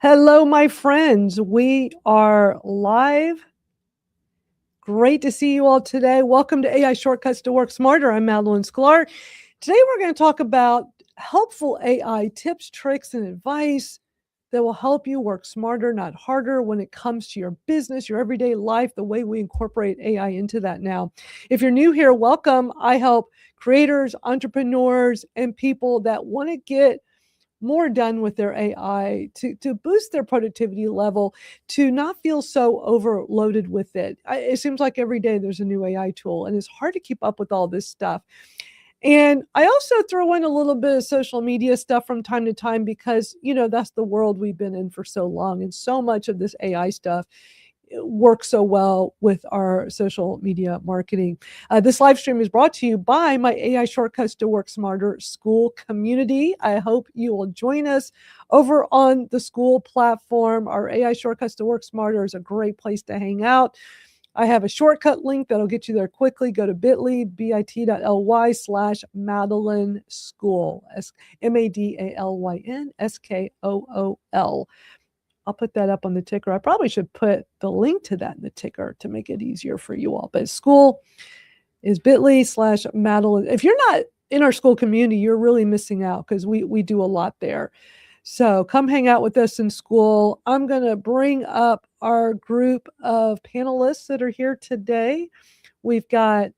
Hello, my friends. We are live. Great to see you all today. Welcome to AI Shortcuts to Work Smarter. I'm Madeline Sklar. Today, we're going to talk about helpful AI tips, tricks, and advice that will help you work smarter, not harder, when it comes to your business, your everyday life, the way we incorporate AI into that now. If you're new here, welcome. I help creators, entrepreneurs, and people that want to get more done with their AI to boost their productivity level, to not feel so overloaded with it. It seems like every day there's a new AI tool, and it's hard to keep up with all this stuff. And I also throw in a little bit of social media stuff from time to time because, that's the world we've been in for so long. And so much of this AI stuff works so well with our social media marketing. This live stream is brought to you by my AI Shortcuts to Work Smarter school community. I hope you will join us over on the school platform. Our AI Shortcuts to Work Smarter is a great place to hang out. I have a shortcut link that'll get you there quickly. Go to bit.ly/Madeline School, MADALYN SKOOL. I'll put that up on the ticker. I probably should put the link to that in the ticker to make it easier for you all. But school is bit.ly/Madeline. If you're not in our school community, you're really missing out because we do a lot there. So come hang out with us in school. I'm going to bring up our group of panelists that are here today. We've got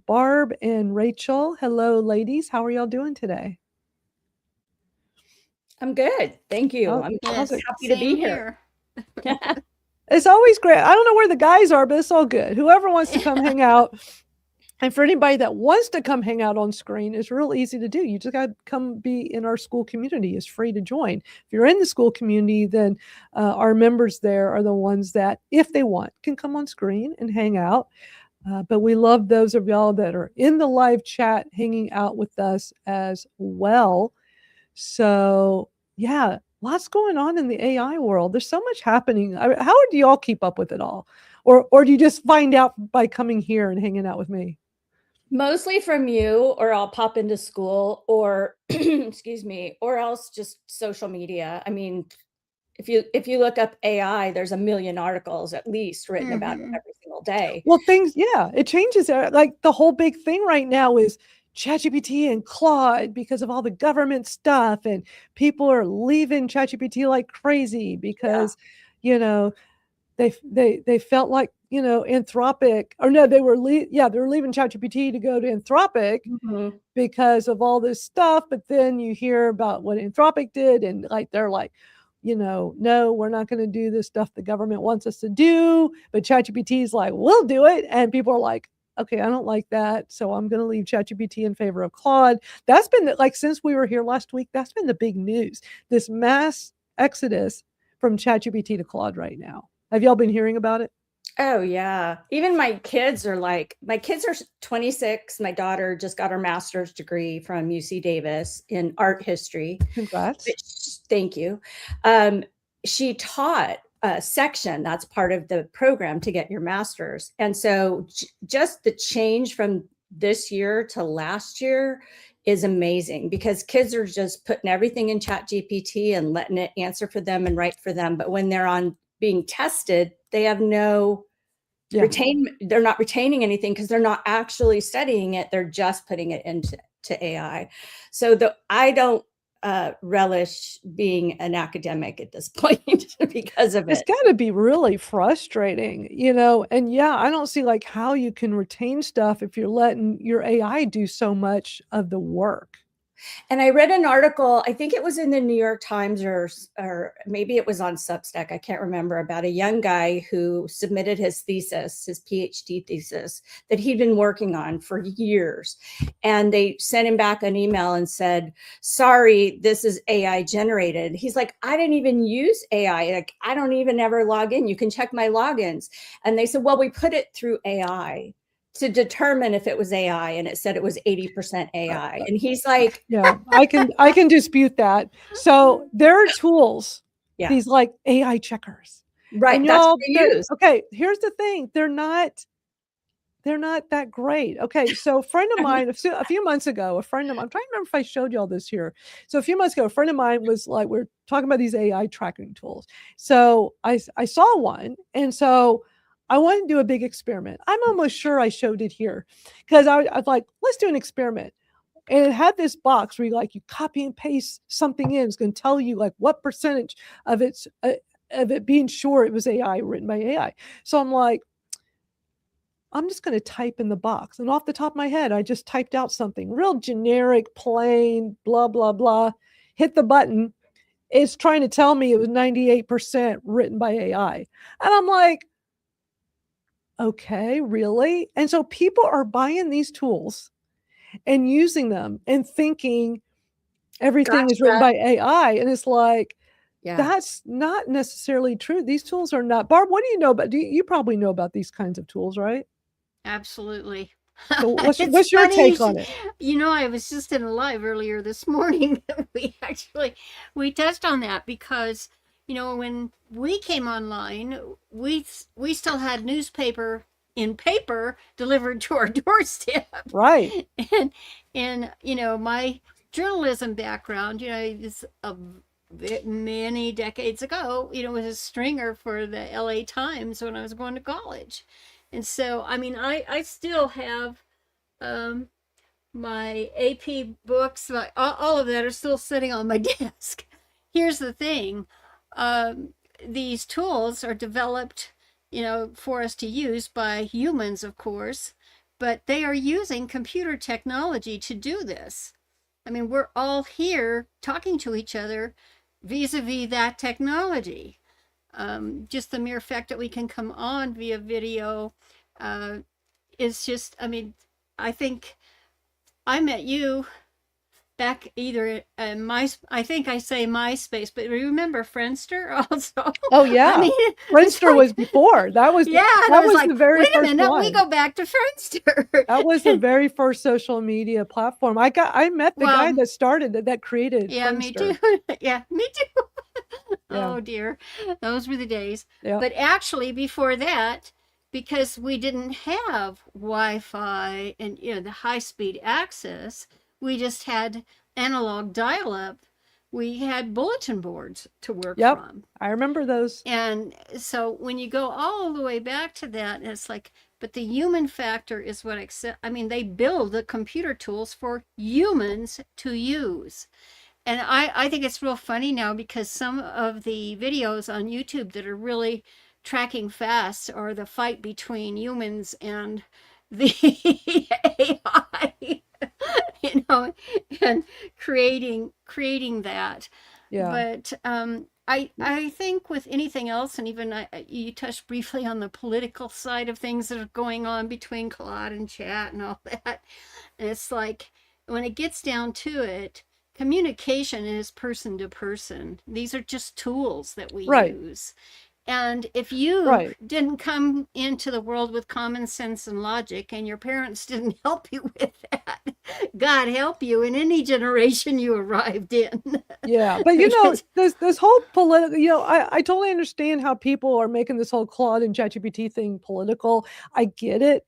Barb and Rachel. Hello, ladies. How are y'all doing today? I'm good. Thank you. I'm happy to be here. It's always great. I don't know where the guys are, but it's all good. Whoever wants to come hang out. And for anybody that wants to come hang out on screen, it's real easy to do. You just got to come be in our school community. It's free to join. If you're in the school community, then our members there are the ones that, if they want, can come on screen and hang out. But we love those of y'all that are in the live chat hanging out with us as well. So, yeah, lots going on in the AI world. There's so much happening. How do y'all keep up with it all? Or do you just find out by coming here and hanging out with me? Mostly from you, or I'll pop into school, or excuse me, or else just social media. I mean, if you look up AI, there's a million articles at least written about it every single day. Well, it changes. Like the whole big thing right now is ChatGPT and Claude because of all the government stuff, and people are leaving ChatGPT like crazy because, they felt like, Anthropic, or no, they were leaving ChatGPT to go to Anthropic because of all this stuff. But then you hear about what Anthropic did, and they're like, no, we're not going to do this stuff the government wants us to do. But ChatGPT is like, we'll do it. And people are like, okay, I don't like that, so I'm going to leave ChatGPT in favor of Claude. That's been since we were here last week, that's been the big news, this mass exodus from ChatGPT to Claude right now. Have y'all been hearing about it? Oh, yeah. Even my kids are 26. My daughter just got her master's degree from UC Davis in art history. Congrats. Thank you. She taught a section that's part of the program to get your master's. And so just the change from this year to last year is amazing because kids are just putting everything in ChatGPT and letting it answer for them and write for them. But when they're on being tested, they have no they're not retaining anything because they're not actually studying it. They're just putting it into AI. So I don't relish being an academic at this point because of it. It's got to be really frustrating, and I don't see how you can retain stuff if you're letting your AI do so much of the work. And I read an article, I think it was in the New York Times or maybe it was on Substack, I can't remember, about a young guy who submitted his thesis, his PhD thesis, that he'd been working on for years. And they sent him back an email and said, sorry, this is AI generated. He's like, I didn't even use AI. I don't even ever log in. You can check my logins. And they said, well, we put it through AI to determine if it was AI, and it said it was 80% AI. And he's like, yeah, I can dispute that. So there are tools, these AI checkers. Right. And that's what they use. Okay, here's the thing. They're not they're not that great. Okay, so a friend of mine, a few months ago, I'm trying to remember if I showed y'all this here. So a few months ago, a friend of mine was like, we're talking about these AI tracking tools. So I saw one, and so I wanted to do a big experiment. I'm almost sure I showed it here because I was like, let's do an experiment. And it had this box where you copy and paste something in. It's going to tell you like what percentage of it being sure it was AI, written by AI. So I'm like, I'm just going to type in the box. And off the top of my head, I just typed out something real generic, plain, blah, blah, blah. Hit the button. It's trying to tell me it was 98% written by AI. And I'm like, okay, really? And so people are buying these tools and using them and thinking everything is written by AI. And it's like, that's not necessarily true. These tools are not. Barb, what do you know about? You probably know about these kinds of tools, right? Absolutely. So what's your take on it? I was just in a live earlier this morning. we touched on that because when we came online, we still had newspaper in paper delivered to our doorstep. Right. And my journalism background, is many decades ago, was a stringer for the LA Times when I was going to college. And so, I still have my AP books, all of that are still sitting on my desk. Here's the thing. These tools are developed, for us to use by humans, of course, but they are using computer technology to do this. We're all here talking to each other vis-a-vis that technology. Just the mere fact that we can come on via video is just, I think I met you back either in I think I say MySpace, but remember Friendster also? Oh yeah. Friendster was before. That was that was like, the very wait a first minute, one. we go back to Friendster. That was the very first social media platform. I met the guy that started that created Friendster. Me too. Yeah, me too. Oh dear. Those were the days. Yeah. But actually before that, because we didn't have Wi-Fi and the high-speed access, we just had analog dial-up. We had bulletin boards to work from. I remember those. And so when you go all the way back to that, it's like, but the human factor is what they build the computer tools for humans to use. And I think it's real funny now because some of the videos on YouTube that are really tracking fast are the fight between humans and the AI, and creating that. Yeah. But I think with anything else, and even you touched briefly on the political side of things that are going on between Claude and Chat and all that. And it's like, when it gets down to it, communication is person to person. These are just tools that we use. And if you didn't come into the world with common sense and logic, and your parents didn't help you with that, God help you in any generation you arrived in. Yeah, but this whole political, I totally understand how people are making this whole Claude and ChatGPT thing political. I get it.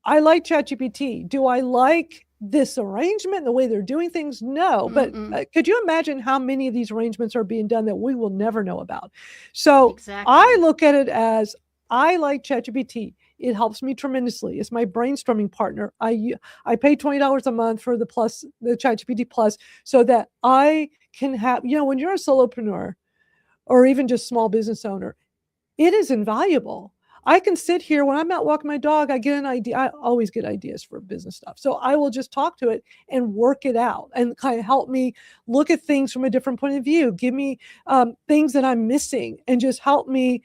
I like ChatGPT. Do I like this arrangement, the way they're doing things? No, but could you imagine how many of these arrangements are being done that we will never know about? So I look at it as, I like ChatGPT. It helps me tremendously. It's my brainstorming partner. I pay $20 a month for the ChatGPT Plus, so that I can have, when you're a solopreneur or even just small business owner, it is invaluable. I can sit here when I'm out walking my dog, I get an idea. I always get ideas for business stuff. So I will just talk to it and work it out and kind of help me look at things from a different point of view, give me things that I'm missing, and just help me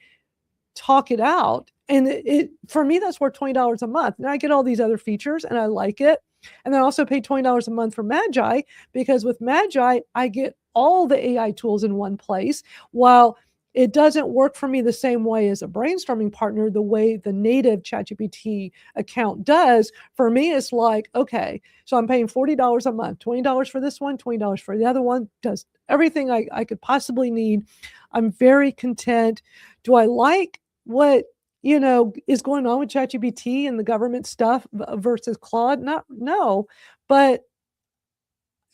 talk it out. And it for me, that's worth $20 a month. And I get all these other features and I like it. And then I also pay $20 a month for Magi, because with Magi, I get all the AI tools in one place, while it doesn't work for me the same way as a brainstorming partner, the way the native ChatGPT account does. For me, it's like, okay, so I'm paying $40 a month, $20 for this one, $20 for the other one, does everything I could possibly need. I'm very content. Do I like what is going on with ChatGPT and the government stuff versus Claude? No, but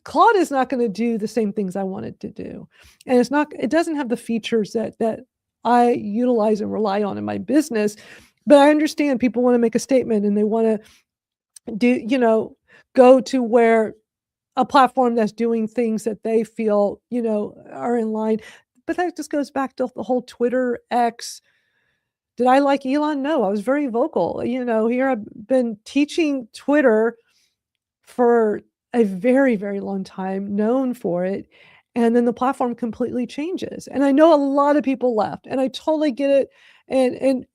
Claude is not going to do the same things I want it to do. And it doesn't have the features that I utilize and rely on in my business. But I understand people want to make a statement and they want to go to where a platform that's doing things that they feel, are in line. But that just goes back to the whole Twitter X. Did I like Elon? No, I was very vocal. Here I've been teaching Twitter for a very, very long time, known for it. And then the platform completely changes. And I know a lot of people left, and I totally get it. And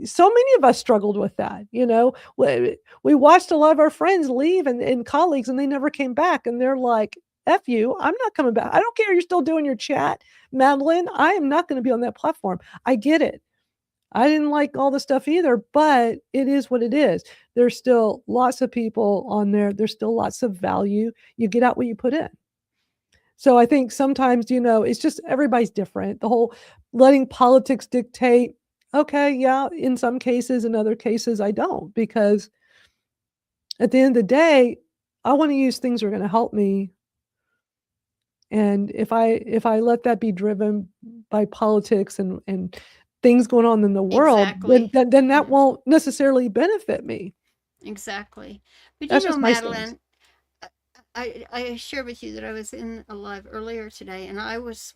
so many of us struggled with that. We watched a lot of our friends leave and colleagues, and they never came back. And they're like, F you, I'm not coming back. I don't care. You're still doing your chat, Madeline. I am not going to be on that platform. I get it. I didn't like all the stuff either, but it is what it is. There's still lots of people on there. There's still lots of value. You get out what you put in. So I think sometimes, it's just everybody's different. The whole letting politics dictate, okay, yeah, in some cases, in other cases, I don't, because at the end of the day, I want to use things that are going to help me. And if I let that be driven by politics and things going on in the world, Exactly. then that won't necessarily benefit me. Exactly. But That's just my stance. Madeline, I shared with you that I was in a live earlier today, and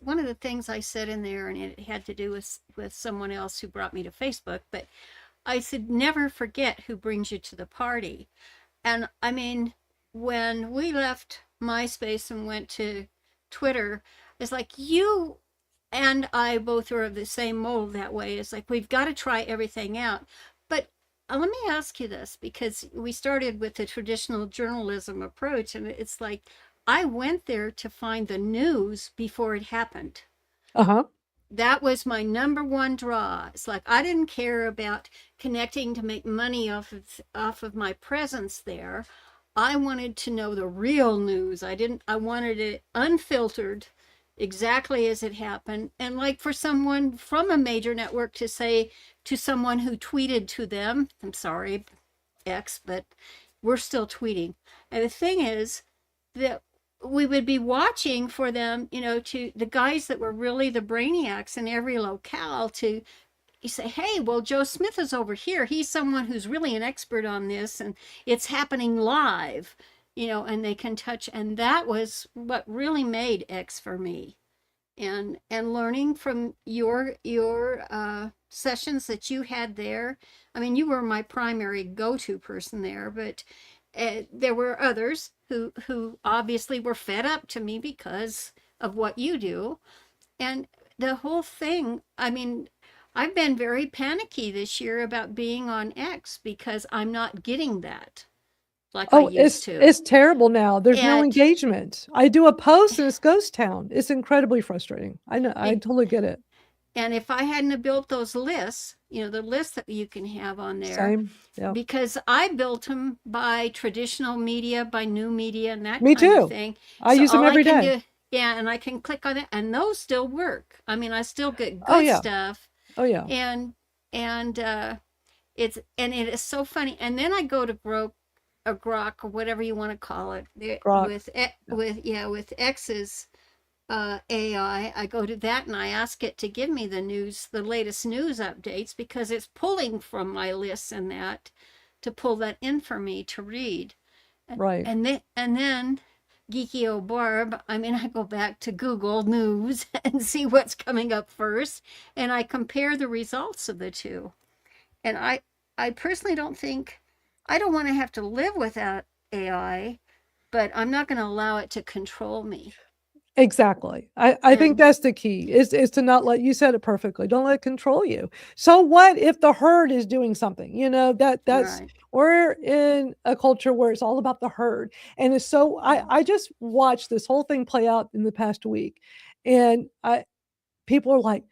one of the things I said in there, and it had to do with someone else who brought me to Facebook, but I said, never forget who brings you to the party. And I mean, when we left MySpace and went to Twitter, it's like you and I both are of the same mold that way. It's like we've got to try everything out. But let me ask you this, because we started with the traditional journalism approach, and it's like I went there to find the news before it happened. Uh-huh. That was my number one draw. It's like I didn't care about connecting to make money off of my presence there. I wanted to know the real news. I wanted it unfiltered, exactly as it happened. And like for someone from a major network to say to someone who tweeted to them, I'm sorry, X, but we're still tweeting. And the thing is that we would be watching for them, to the guys that were really the brainiacs in every locale to you say, hey, well, Joe Smith is over here. He's someone who's really an expert on this, and it's happening live, and they can touch. And that was what really made X for me. And learning from your sessions that you had there. I mean, you were my primary go-to person there, but there were others who obviously were fed up to me because of what you do. And the whole thing, I mean, I've been very panicky this year about being on X because I'm not getting that like I used to. It's terrible now. There's no engagement. I do a post and it's ghost town. It's incredibly frustrating. I know. I totally get it. And if I hadn't have built those lists, the lists that you can have on there, same, yeah. Because I built them by traditional media, by new media, and that Me kind too. of thing. I use them every day. Yeah, and I can click on it, and those still work. I mean, I still get good stuff. Oh yeah. And it is so funny. And then I go to Grok or whatever you want to call it with X's AI. I go to that and I ask it to give me the latest news updates, because it's pulling from my lists and that to pull that in for me to read. Right. And then Geeky O Barb, I mean, I go back to Google News and see what's coming up first, and I compare the results of the two. And I personally don't want to have to live without AI, but I'm not going to allow it to control me. Exactly. I think that's the key is to not let, you said it perfectly. Don't let it control you. So what if the herd is doing something, that's right. We're in a culture where it's all about the herd. And it's so, I just watched this whole thing play out in the past week, and people are like,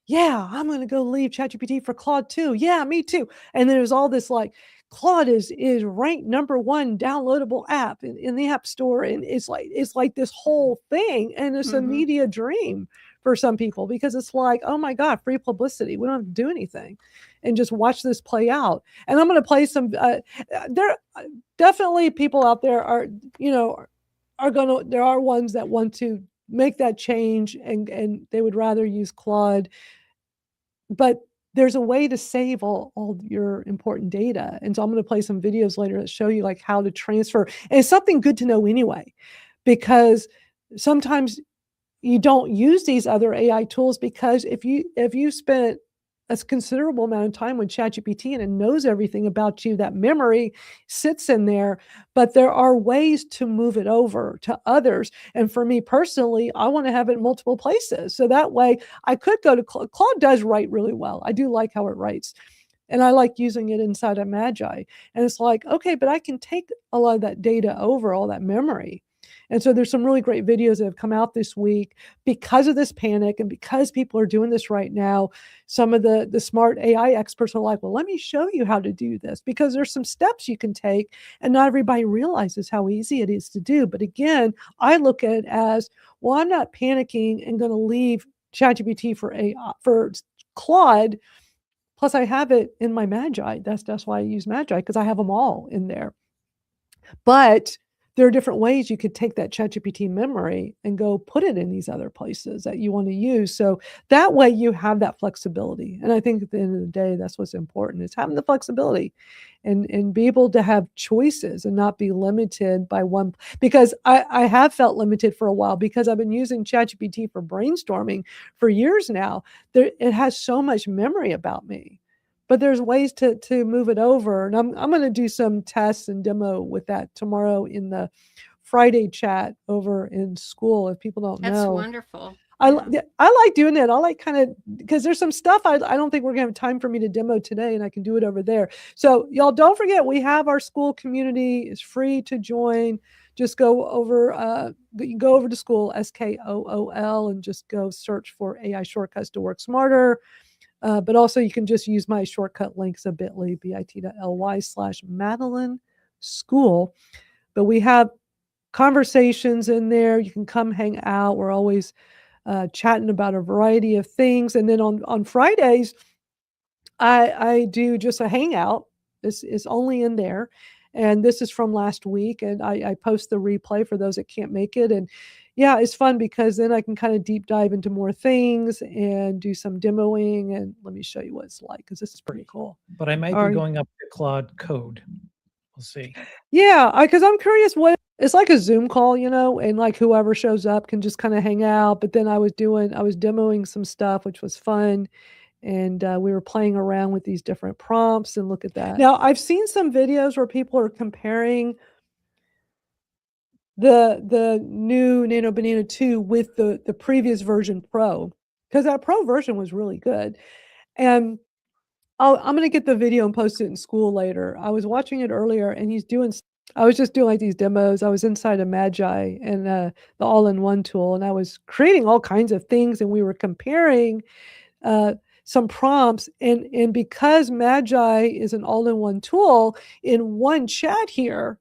yeah, I'm going to go leave ChatGPT for Claude too. Yeah, me too. And there's all this like, Claude is ranked #1 downloadable app in the App Store, and it's like this whole thing, and it's a media dream for some people, because it's like, oh my God, free publicity. We don't have to do anything and just watch this play out. And I'm going to play some, there definitely people out there are, there are ones that want to make that change and they would rather use Claude, but there's a way to save all your important data. And so I'm going to play some videos later that show you like how to transfer. And it's something good to know anyway, because sometimes you don't use these other AI tools, because if you spent a considerable amount of time with ChatGPT and it knows everything about you, that memory sits in there, but there are ways to move it over to others. And for me personally, I want to have it in multiple places. So that way I could go to Claude. Claude does write really well. I do like how it writes. And I like using it inside of Magi. And it's like, okay, but I can take a lot of that data over, all that memory. And so there's some really great videos that have come out this week because of this panic and because people are doing this right now. Some of the smart AI experts are like, well, let me show you how to do this, because there's some steps you can take and not everybody realizes how easy it is to do. But again, I look at it as, well, I'm not panicking and going to leave ChatGPT for Claude. Plus I have it in my Magi. That's why I use Magi, because I have them all in there. But there are different ways you could take that ChatGPT memory and go put it in these other places that you want to use. So that way you have that flexibility. And I think at the end of the day, that's what's important, is having the flexibility and be able to have choices and not be limited by one. Because I have felt limited for a while, because I've been using ChatGPT for brainstorming for years now. It has so much memory about me. But there's ways to move it over. And I'm going to do some tests and demo with that tomorrow in the Friday chat over in school, if people don't know. That's wonderful. I like doing that. I like kind of, because there's some stuff I don't think we're going to have time for me to demo today, and I can do it over there. So y'all don't forget, we have our school community. It's free to join. Just go over, you go over to school, SKOOL, and just go search for AI Shortcuts to Work Smarter. But also you can just use my shortcut links, bit.ly/Madeline School. But we have conversations in there. You can come hang out. We're always chatting about a variety of things. And then on Fridays, I do just a hangout. This is only in there. And this is from last week. And I post the replay for those that can't make it. And yeah, it's fun, because then I can kind of deep dive into more things and do some demoing. And let me show you what it's like, because this is pretty cool. But I might be going up to Claude Code. We'll see. Yeah, because I'm curious what it's like, a Zoom call, and like whoever shows up can just kind of hang out. But then I was demoing some stuff, which was fun. And we were playing around with these different prompts, and look at that. Now, I've seen some videos where people are comparing the new Nano Banana 2 with the previous version Pro, because that Pro version was really good. And I'm going to get the video and post it in school later. I was watching it earlier, and I was just doing like these demos. I was inside of Magi and the all-in-one tool, and I was creating all kinds of things, and we were comparing some prompts. And because Magi is an all-in-one tool, in one chat here,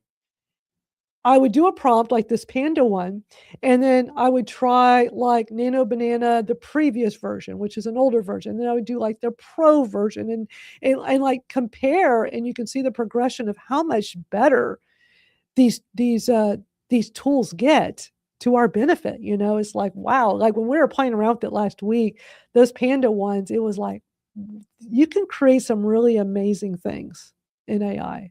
I would do a prompt like this panda one, and then I would try like Nano Banana, the previous version, which is an older version. And then I would do like the Pro version and like compare, and you can see the progression of how much better these tools get to our benefit. It's like, wow. Like when we were playing around with it last week, those panda ones, it was like, you can create some really amazing things in AI.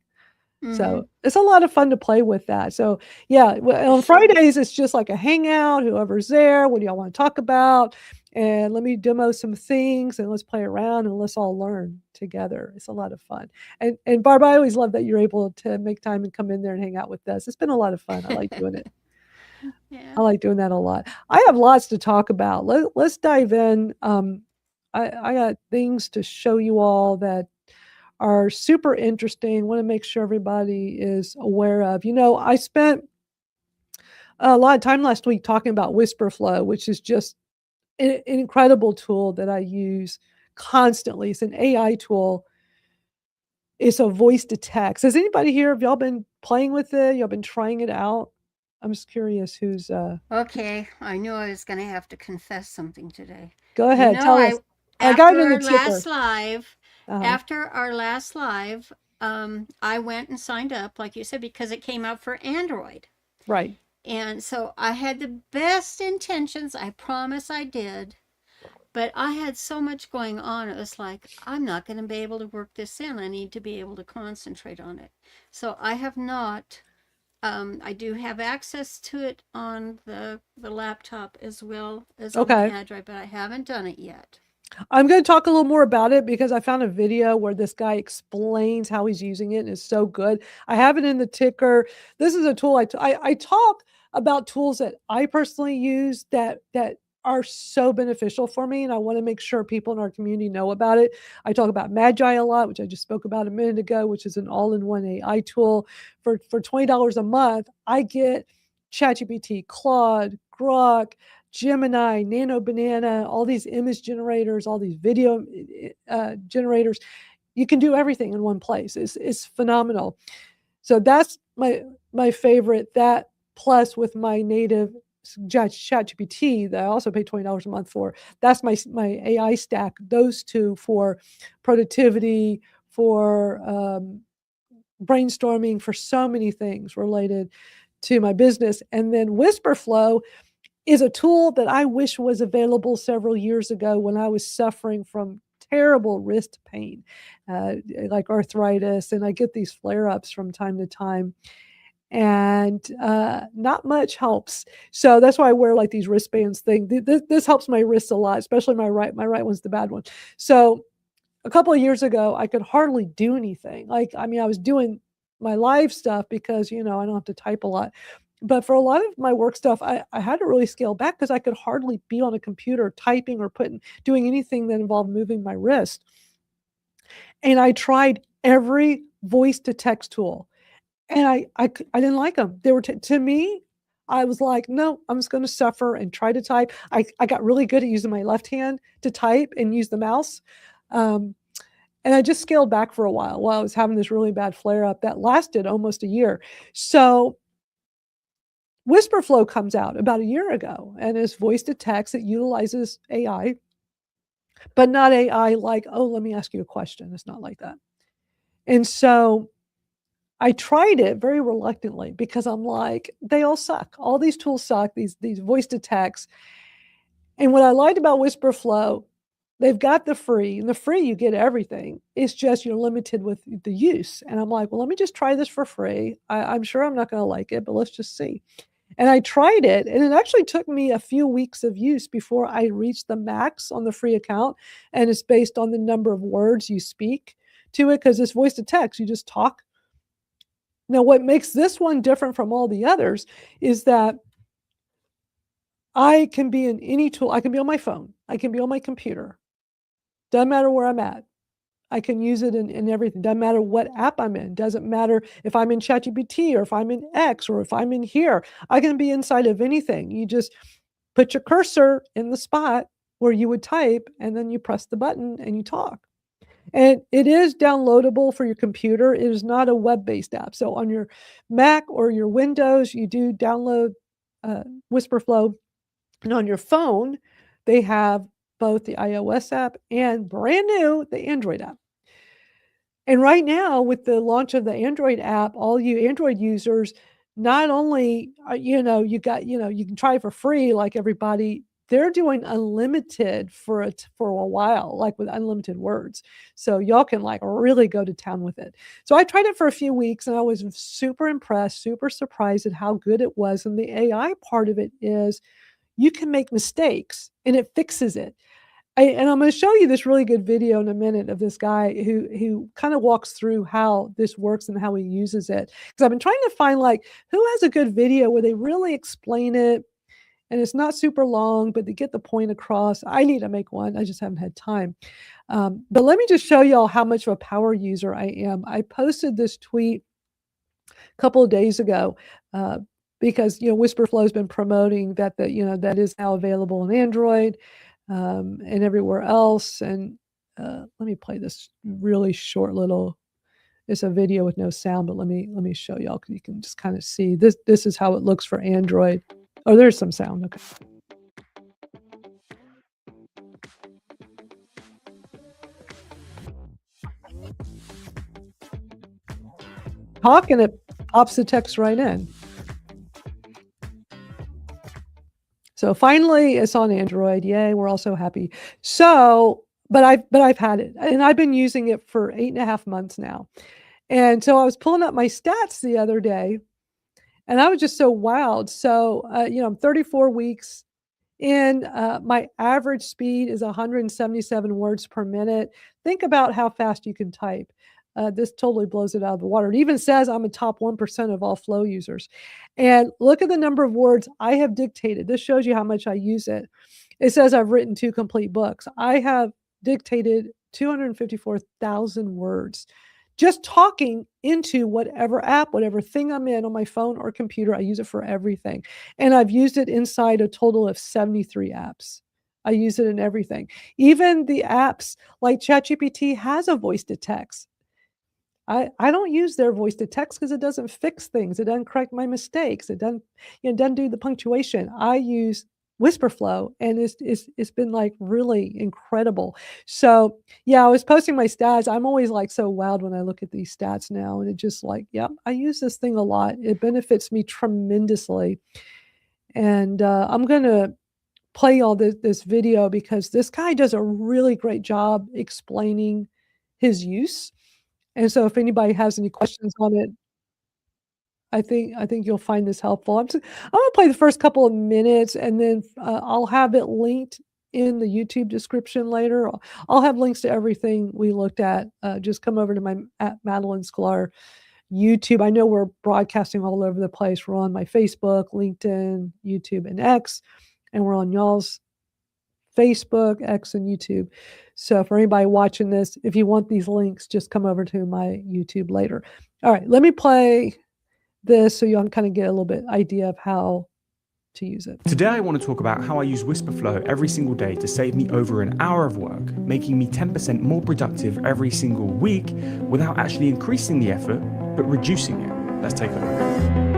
So it's a lot of fun to play with that. So yeah, on Fridays, it's just like a hangout, whoever's there. What do y'all want to talk about? And let me demo some things, and let's play around, and let's all learn together. It's a lot of fun. And Barb, I always love that you're able to make time and come in there and hang out with us. It's been a lot of fun. I like doing it. Yeah. I like doing that a lot. I have lots to talk about. Let's dive in. I got things to show you all that are super interesting. Want to make sure everybody is aware of. I spent a lot of time last week talking about Wispr Flow, which is just an incredible tool that I use constantly. It's an AI tool. It's a voice to text. Has anybody here, have y'all been playing with it? Y'all been trying it out? I'm just curious who's. Okay, I knew I was going to have to confess something today. Go You ahead, know, tell us. I got after it in the our ticker. last live, Uh-huh. I went and signed up, like you said, because it came out for Android. Right. And so I had the best intentions. I promise I did. But I had so much going on. It was like, I'm not going to be able to work this in. I need to be able to concentrate on it. So I have not. I do have access to it on the laptop as well as on the Okay. Android, but I haven't done it yet. I'm going to talk a little more about it because I found a video where this guy explains how he's using it, and it's so good. I have it in the ticker. This is a tool I talk about tools that I personally use that are so beneficial for me, and I want to make sure people in our community know about it. I talk about Magai a lot, which I just spoke about a minute ago, which is an all-in-one AI tool. For $20 a month, I get ChatGPT, Claude, Grok, Gemini, Nano Banana, all these image generators, all these video generators. You can do everything in one place. It's phenomenal. So that's my favorite. That plus with my native ChatGPT that I also pay $20 a month for. That's my AI stack. Those two for productivity, for brainstorming, for so many things related to my business. And then Wispr Flow is a tool that I wish was available several years ago when I was suffering from terrible wrist pain, like arthritis, and I get these flare-ups from time to time, and not much helps. So that's why I wear like these wristbands thing. This helps my wrists a lot, especially my right. My right one's the bad one. So a couple of years ago, I could hardly do anything. Like, I mean, I was doing my live stuff because, I don't have to type a lot. But for a lot of my work stuff, I had to really scale back because I could hardly be on a computer typing or doing anything that involved moving my wrist. And I tried every voice to text tool, and I didn't like them. They were to me, I was like, no, I'm just going to suffer and try to type. I got really good at using my left hand to type and use the mouse. And I just scaled back for a while I was having this really bad flare up that lasted almost a year. So Wispr Flow comes out about a year ago, and it's voice to text. It utilizes AI, but not AI like, oh, let me ask you a question. It's not like that. And so I tried it very reluctantly because I'm like, they all suck. All these tools suck, these voice to text. And what I liked about Wispr Flow, they've got the free, and the free you get everything. It's just you're limited with the use. And I'm like, well, let me just try this for free. I'm sure I'm not going to like it, but let's just see. And I tried it, and it actually took me a few weeks of use before I reached the max on the free account. And it's based on the number of words you speak to it, because it's voice to text. You just talk. Now, what makes this one different from all the others is that I can be in any tool. I can be on my phone. I can be on my computer. Doesn't matter where I'm at. I can use it in everything. Doesn't matter what app I'm in. Doesn't matter if I'm in ChatGPT or if I'm in X or if I'm in here. I can be inside of anything. You just put your cursor in the spot where you would type, and then you press the button and you talk. And it is downloadable for your computer. It is not a web-based app. So on your Mac or your Windows, you do download Wispr Flow. And on your phone, they have both the iOS app and brand new, the Android app. And right now, with the launch of the Android app, all you Android users, not only, you can try it for free like everybody, they're doing unlimited for a while, like with unlimited words. So y'all can like really go to town with it. So I tried it for a few weeks, and I was super impressed, super surprised at how good it was. And the AI part of it is you can make mistakes and it fixes it. And I'm going to show you this really good video in a minute of this guy who kind of walks through how this works and how he uses it. Because I've been trying to find like who has a good video where they really explain it, and it's not super long, but they get the point across. I need to make one. I just haven't had time. But let me just show y'all how much of a power user I am. I posted this tweet a couple of days ago because Wispr Flow has been promoting that that is now available on Android. And everywhere else. And let me play this really short little It's a video with no sound, but let me show y'all. You can just kind of see this. This is how it looks for Android. Oh, there's some sound. Okay. Talk and it pops the text right in. So finally, it's on Android. Yay! We're all so happy. So, but I've had it, and I've been using it for 8.5 months now. And so I was pulling up my stats the other day, and I was just so wowed. So, I'm 34 weeks in. My average speed is 177 words per minute. Think about how fast you can type. This totally blows it out of the water. It even says I'm a top 1% of all Flow users. And look at the number of words I have dictated. This shows you how much I use it. It says I've written 2 complete books. I have dictated 254,000 words. Just talking into whatever app, whatever thing I'm in on my phone or computer, I use it for everything. And I've used it inside a total of 73 apps. I use it in everything. Even the apps like ChatGPT has a voice to text. I don't use their voice to text because it doesn't fix things. It doesn't correct my mistakes. It doesn't do the punctuation. I use Wispr Flow, and it's been like really incredible. So yeah, I was posting my stats. I'm always like so wowed when I look at these stats now, and it just like, yeah, I use this thing a lot. It benefits me tremendously. And I'm gonna play all this video because this guy does a really great job explaining his use. And so if anybody has any questions on it, I think you'll find this helpful. I'm gonna play the first couple of minutes, and then I'll have it linked in the YouTube description later. I'll have links to everything we looked at. Just come over to my at Madeline Sklar YouTube. I know we're broadcasting all over the place. We're on my Facebook, LinkedIn, YouTube, and X, and we're on y'all's Facebook, X, and YouTube. So for anybody watching this, if you want these links, just come over to my YouTube later. All right, let me play this so you can kind of get a little bit idea of how to use it. Today I want to talk about how I use Wispr Flow every single day to save me over an hour of work, making me 10% more productive every single week without actually increasing the effort, but reducing it. Let's take a look.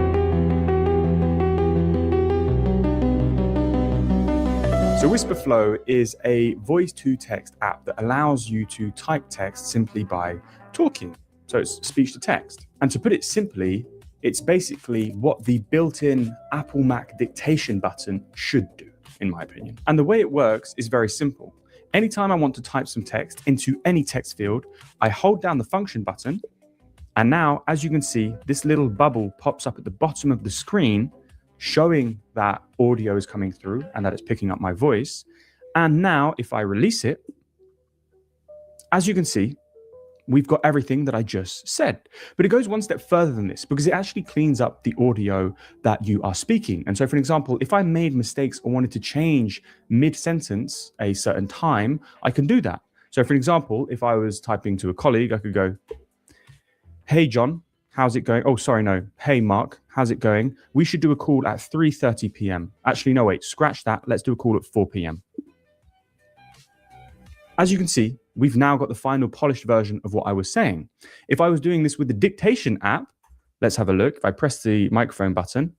So Wispr Flow is a voice-to-text app that allows you to type text simply by talking. So it's speech to text. And to put it simply, it's basically what the built-in Apple Mac dictation button should do, in my opinion. And the way it works is very simple. Anytime I want to type some text into any text field, I hold down the function button. And now, as you can see, this little bubble pops up at the bottom of the screen, showing that audio is coming through and that it's picking up my voice. And now if I release it, as you can see, we've got everything that I just said. But it goes one step further than this because it actually cleans up the audio that you are speaking. And so for example, if I made mistakes or wanted to change mid-sentence a certain time, I can do that. So for example, if I was typing to a colleague, I could go, "Hey, John, how's it going? Oh, sorry, no. Hey, Mark, how's it going? We should do a call at 3:30 p.m. Actually, no, wait, scratch that. Let's do a call at 4 p.m. As you can see, we've now got the final polished version of what I was saying. If I was doing this with the dictation app, let's have a look. If I press the microphone button.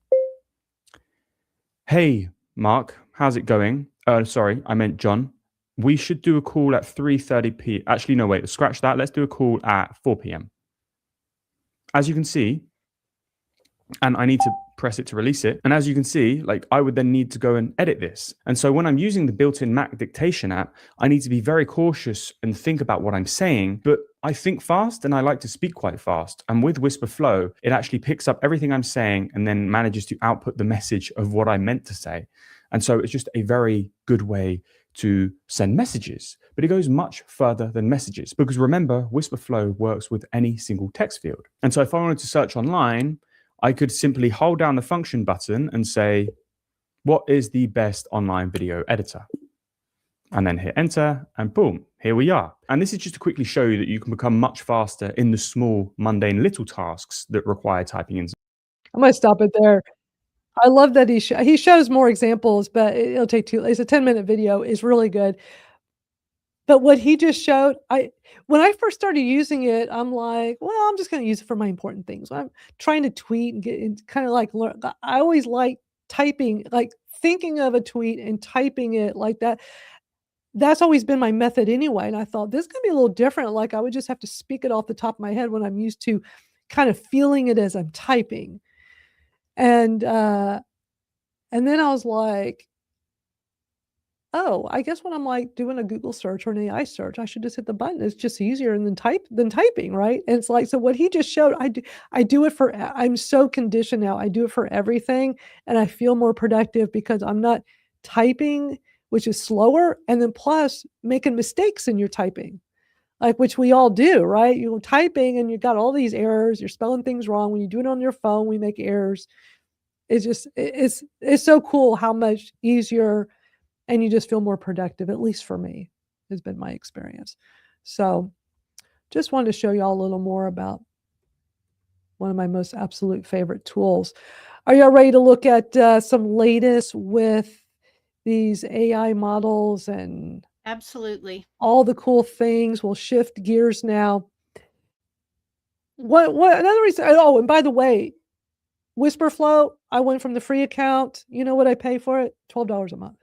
Hey, Mark, how's it going? Sorry, I meant John. We should do a call at 3:30 p.m. Actually, no, wait, scratch that. Let's do a call at 4 p.m. As you can see, and I need to press it to release it. And as you can see, like I would then need to go and edit this. And so when I'm using the built-in Mac dictation app, I need to be very cautious and think about what I'm saying, but I think fast and I like to speak quite fast. And with Wispr Flow, it actually picks up everything I'm saying and then manages to output the message of what I meant to say. And so it's just a very good way to send messages, but it goes much further than messages because remember, Wispr Flow works with any single text field. And so if I wanted to search online, I could simply hold down the function button and say, what is the best online video editor? And then hit enter and boom, here we are. And this is just to quickly show you that you can become much faster in the small, mundane little tasks that require typing in. I'm going to stop it there. I love that he shows more examples, but it'll take it's a 10-minute video. It's really good. But what he just showed, when I first started using it, I'm like, well, I'm just going to use it for my important things. I'm trying to tweet and get kind of like learn. I always like typing, like thinking of a tweet and typing it like that. That's always been my method anyway. And I thought this could be a little different. Like I would just have to speak it off the top of my head when I'm used to kind of feeling it as I'm typing. And then I was like, oh, I guess when I'm like doing a Google search or an AI search, I should just hit the button. It's just easier than typing, right? And it's like, so what he just showed, I do it for, I'm so conditioned now. I do it for everything, and I feel more productive because I'm not typing, which is slower, and then plus making mistakes in your typing, like which we all do, right? You're typing and you've got all these errors. You're spelling things wrong. When you do it on your phone, we make errors. It's just it's so cool how much easier, and you just feel more productive, at least for me, has been my experience. So just wanted to show y'all a little more about one of my most absolute favorite tools. Are y'all ready to look at some latest with these AI models and Absolutely. all the cool things? We'll shift gears now. What another reason, oh, and by the way, Wispr Flow, I went from the free account. You know what I pay for it? $12 a month.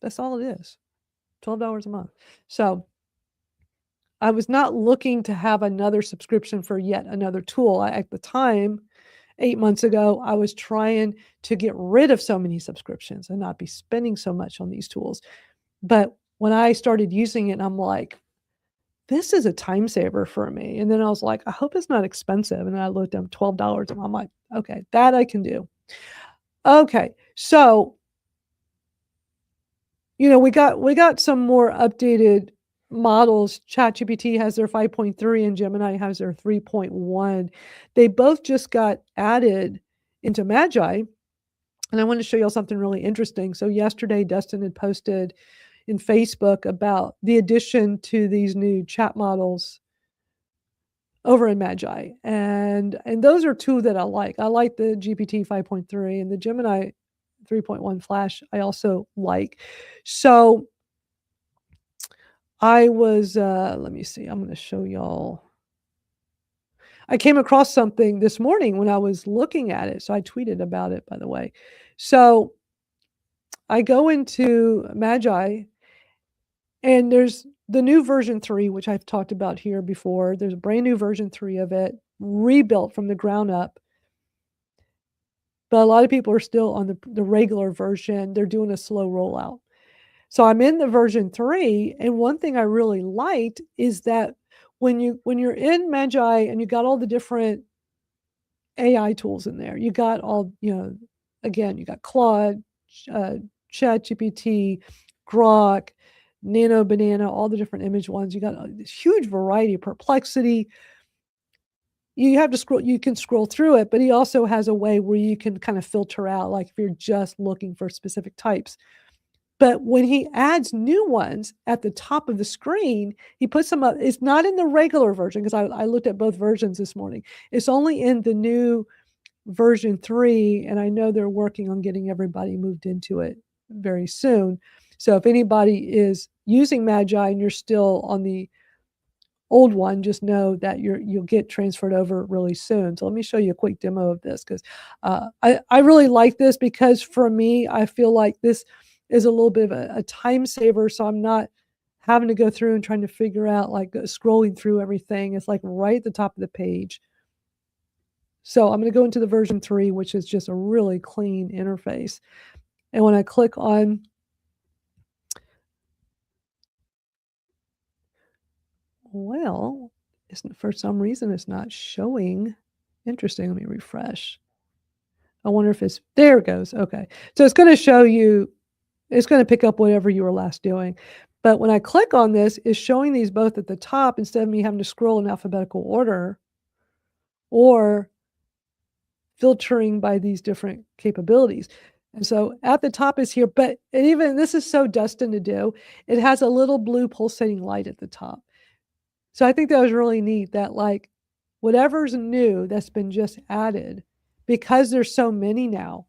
That's all it is. $12 a month. So I was not looking to have another subscription for yet another tool. At the time, 8 months ago, I was trying to get rid of so many subscriptions and not be spending so much on these tools. But when I started using it, I'm like, this is a time saver for me. And then I was like, I hope it's not expensive. And then I looked at $12 and I'm like, okay, that I can do. Okay. So, we got some more updated models. ChatGPT has their 5.3 and Gemini has their 3.1. They both just got added into Magi. And I want to show y'all something really interesting. So yesterday, Dustin had posted in Facebook about the addition to these new chat models over in Magi. And those are two that I like. I like the GPT 5.3 and the Gemini 3.1 Flash I also like. So I was, let me see, I'm going to show y'all. I came across something this morning when I was looking at it. So I tweeted about it, by the way. So I go into Magi, and there's the new version 3, which I've talked about here before. There's a brand new version 3 of it, rebuilt from the ground up. But a lot of people are still on the regular version. They're doing a slow rollout. So I'm in the version 3, and one thing I really liked is that when you're in Magi and you got all the different AI tools in there, you got all, again, you got Claude, ChatGPT, Grok, Nano Banana, all the different image ones. You got this huge variety of Perplexity. You have to scroll, you can scroll through it, but he also has a way where you can kind of filter out, like if you're just looking for specific types. But when he adds new ones at the top of the screen, he puts them up. It's not in the regular version, because I looked at both versions this morning. It's only in the new version 3, and I know they're working on getting everybody moved into it very soon. So if anybody is using Magi and you're still on the old one, just know that you'll get transferred over really soon. So let me show you a quick demo of this, because I really like this, because for me, I feel like this is a little bit of a time saver. So I'm not having to go through and trying to figure out, like scrolling through everything. It's like right at the top of the page. So I'm going to go into the version 3, which is just a really clean interface. And when I click on, well, for some reason, it's not showing. Interesting. Let me refresh. I wonder if there it goes. Okay. So it's going to show you, it's going to pick up whatever you were last doing. But when I click on this, it's showing these both at the top instead of me having to scroll in alphabetical order or filtering by these different capabilities. And so at the top is here, but even this is so Dustin to do. It has a little blue pulsating light at the top. So I think that was really neat, that like whatever's new that's been just added, because there's so many now.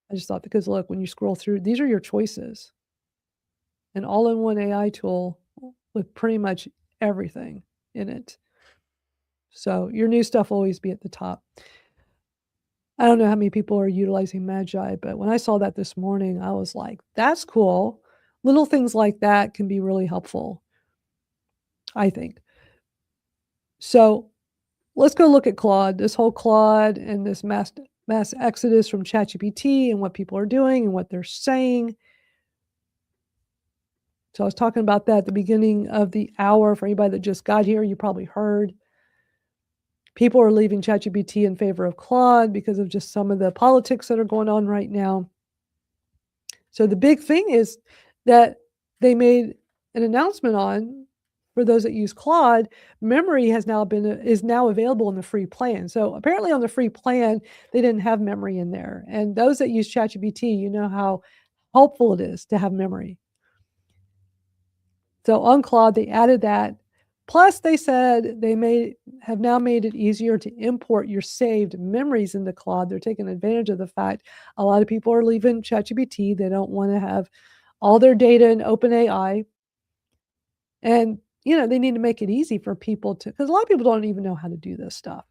I just thought, because look, when you scroll through, these are your choices. an all-in-one AI tool with pretty much everything in it. So your new stuff will always be at the top. I don't know how many people are utilizing Magi, but when I saw that this morning, I was like, that's cool. Little things like that can be really helpful, I think. So let's go look at Claude, this whole Claude and this mass exodus from ChatGPT and what people are doing and what they're saying. So I was talking about that at the beginning of the hour. For anybody that just got here, you probably heard. People are leaving ChatGPT in favor of Claude because of just some of the politics that are going on right now. So the big thing is that they made an announcement on, for those that use Claude, memory is now available in the free plan. So apparently on the free plan, they didn't have memory in there. And those that use ChatGPT, you know how helpful it is to have memory. So on Claude, they added that. Plus, they said they have now made it easier to import your saved memories into Claude. They're taking advantage of the fact a lot of people are leaving ChatGPT. They don't want to have all their data in OpenAI. And, they need to make it easy for people because a lot of people don't even know how to do this stuff.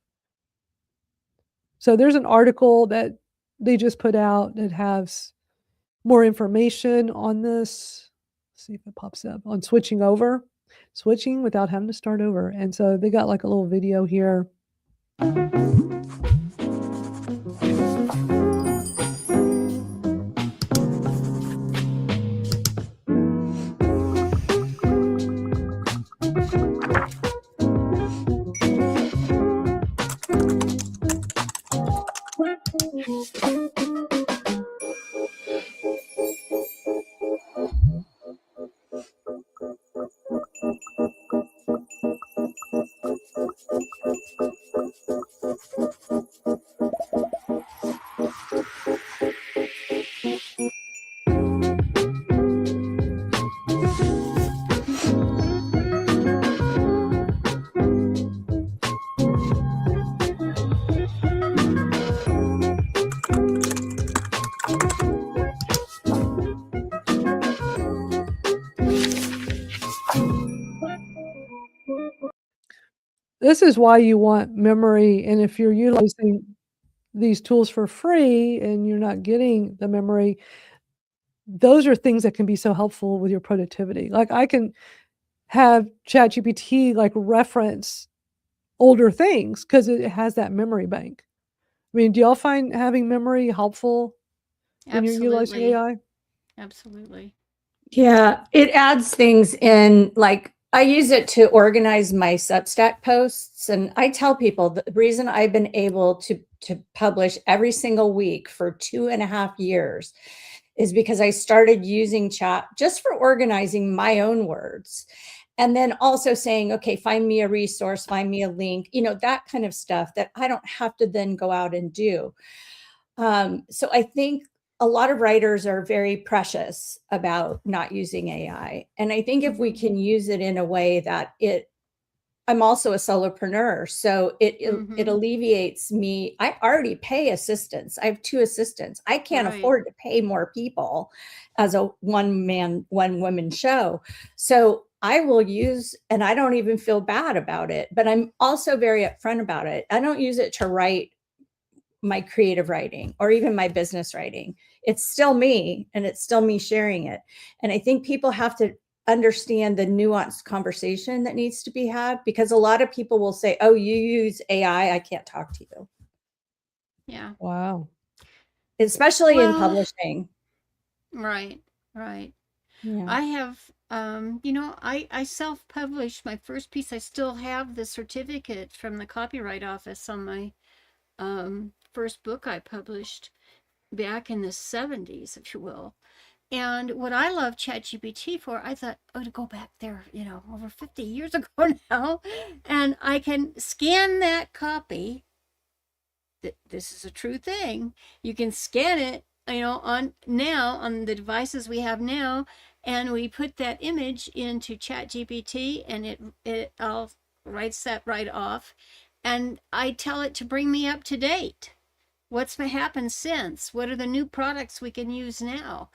So there's an article that they just put out that has more information on this. Let's see if it pops up on switching without having to start over. And so they got like a little video here. This is why you want memory. And if you're utilizing these tools for free and you're not getting the memory, those are things that can be so helpful with your productivity. Like I can have ChatGPT like reference older things because it has that memory bank. I mean, do y'all find having memory helpful when you're utilizing AI? Absolutely. Yeah, it adds things in, like I use it to organize my Substack posts. And I tell people the reason I've been able to publish every single week for 2.5 years is because I started using chat just for organizing my own words. And then also saying, okay, find me a resource, find me a link, that kind of stuff that I don't have to then go out and do. So I think a lot of writers are very precious about not using AI. And I think if we can use it in a way that I'm also a solopreneur, so it alleviates me. I already pay assistants. I have 2 assistants. I can't afford to pay more people as a one woman show. So I will use, and I don't even feel bad about it, but I'm also very upfront about it. I don't use it to write my creative writing or even my business writing. It's still me, and it's still me sharing it. And I think people have to understand the nuanced conversation that needs to be had, because a lot of people will say, oh, you use AI, I can't talk to you. Yeah. Wow. Especially in publishing. Right. Yeah. I have, I self-published my first piece. I still have the certificate from the Copyright Office on my first book I published back in the 70s, if you will. And what I love ChatGPT for, I thought, to go back there, over 50 years ago now, and I can scan that copy. This is a true thing. You can scan it, on the devices we have now, and we put that image into ChatGPT, and it all writes that right off, and I tell it to bring me up to date. What's happened since? What are the new products we can use now?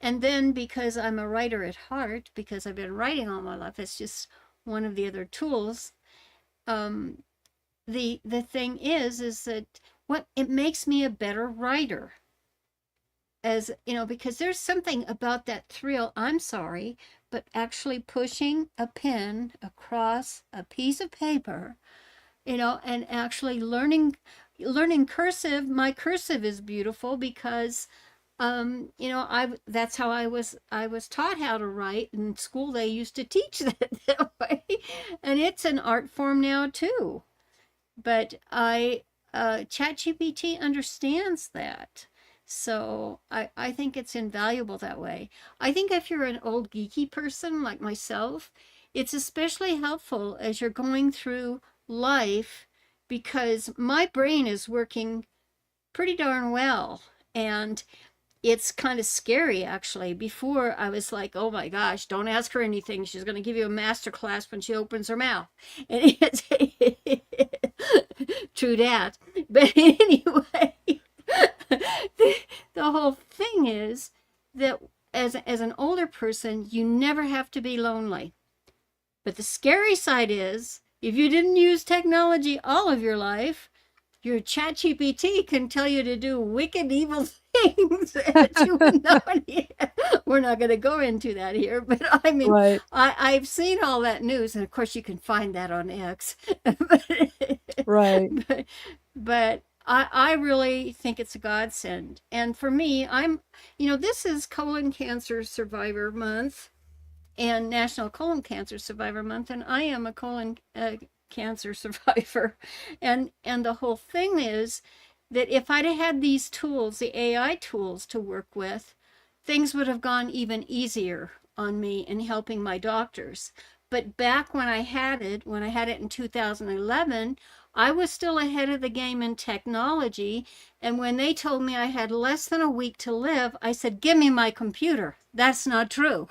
And then because I'm a writer at heart, because I've been writing all my life, it's just one of the other tools. The thing is that what it makes me a better writer. As you know, because there's something about that thrill, I'm sorry, but actually pushing a pen across a piece of paper, and actually learning cursive. My cursive is beautiful because I that's how I was taught how to write in school. They used to teach that way, and it's an art form now too. But ChatGPT understands that. So I think it's invaluable that way. I think if you're an old geeky person like myself, it's especially helpful as you're going through life because my brain is working pretty darn well. And it's kind of scary actually. Before I was like, oh my gosh, don't ask her anything. She's going to give you a master class when she opens her mouth. And it's true that. But anyway, the whole thing is that as an older person, you never have to be lonely. But the scary side is if you didn't use technology all of your life, your ChatGPT can tell you to do wicked, evil things that you would not. We're not going to go into that here, but I mean, Right. I've seen all that news, and of course, you can find that on X. Right. But I really think it's a godsend. And for me, this is Colon Cancer Survivor Month and National Colon Cancer Survivor Month, and I am a colon cancer survivor. And the whole thing is that if I'd had these tools, the AI tools to work with, things would have gone even easier on me in helping my doctors. But back when I had it in 2011, I was still ahead of the game in technology. And when they told me I had less than a week to live, I said, give me my computer. That's not true.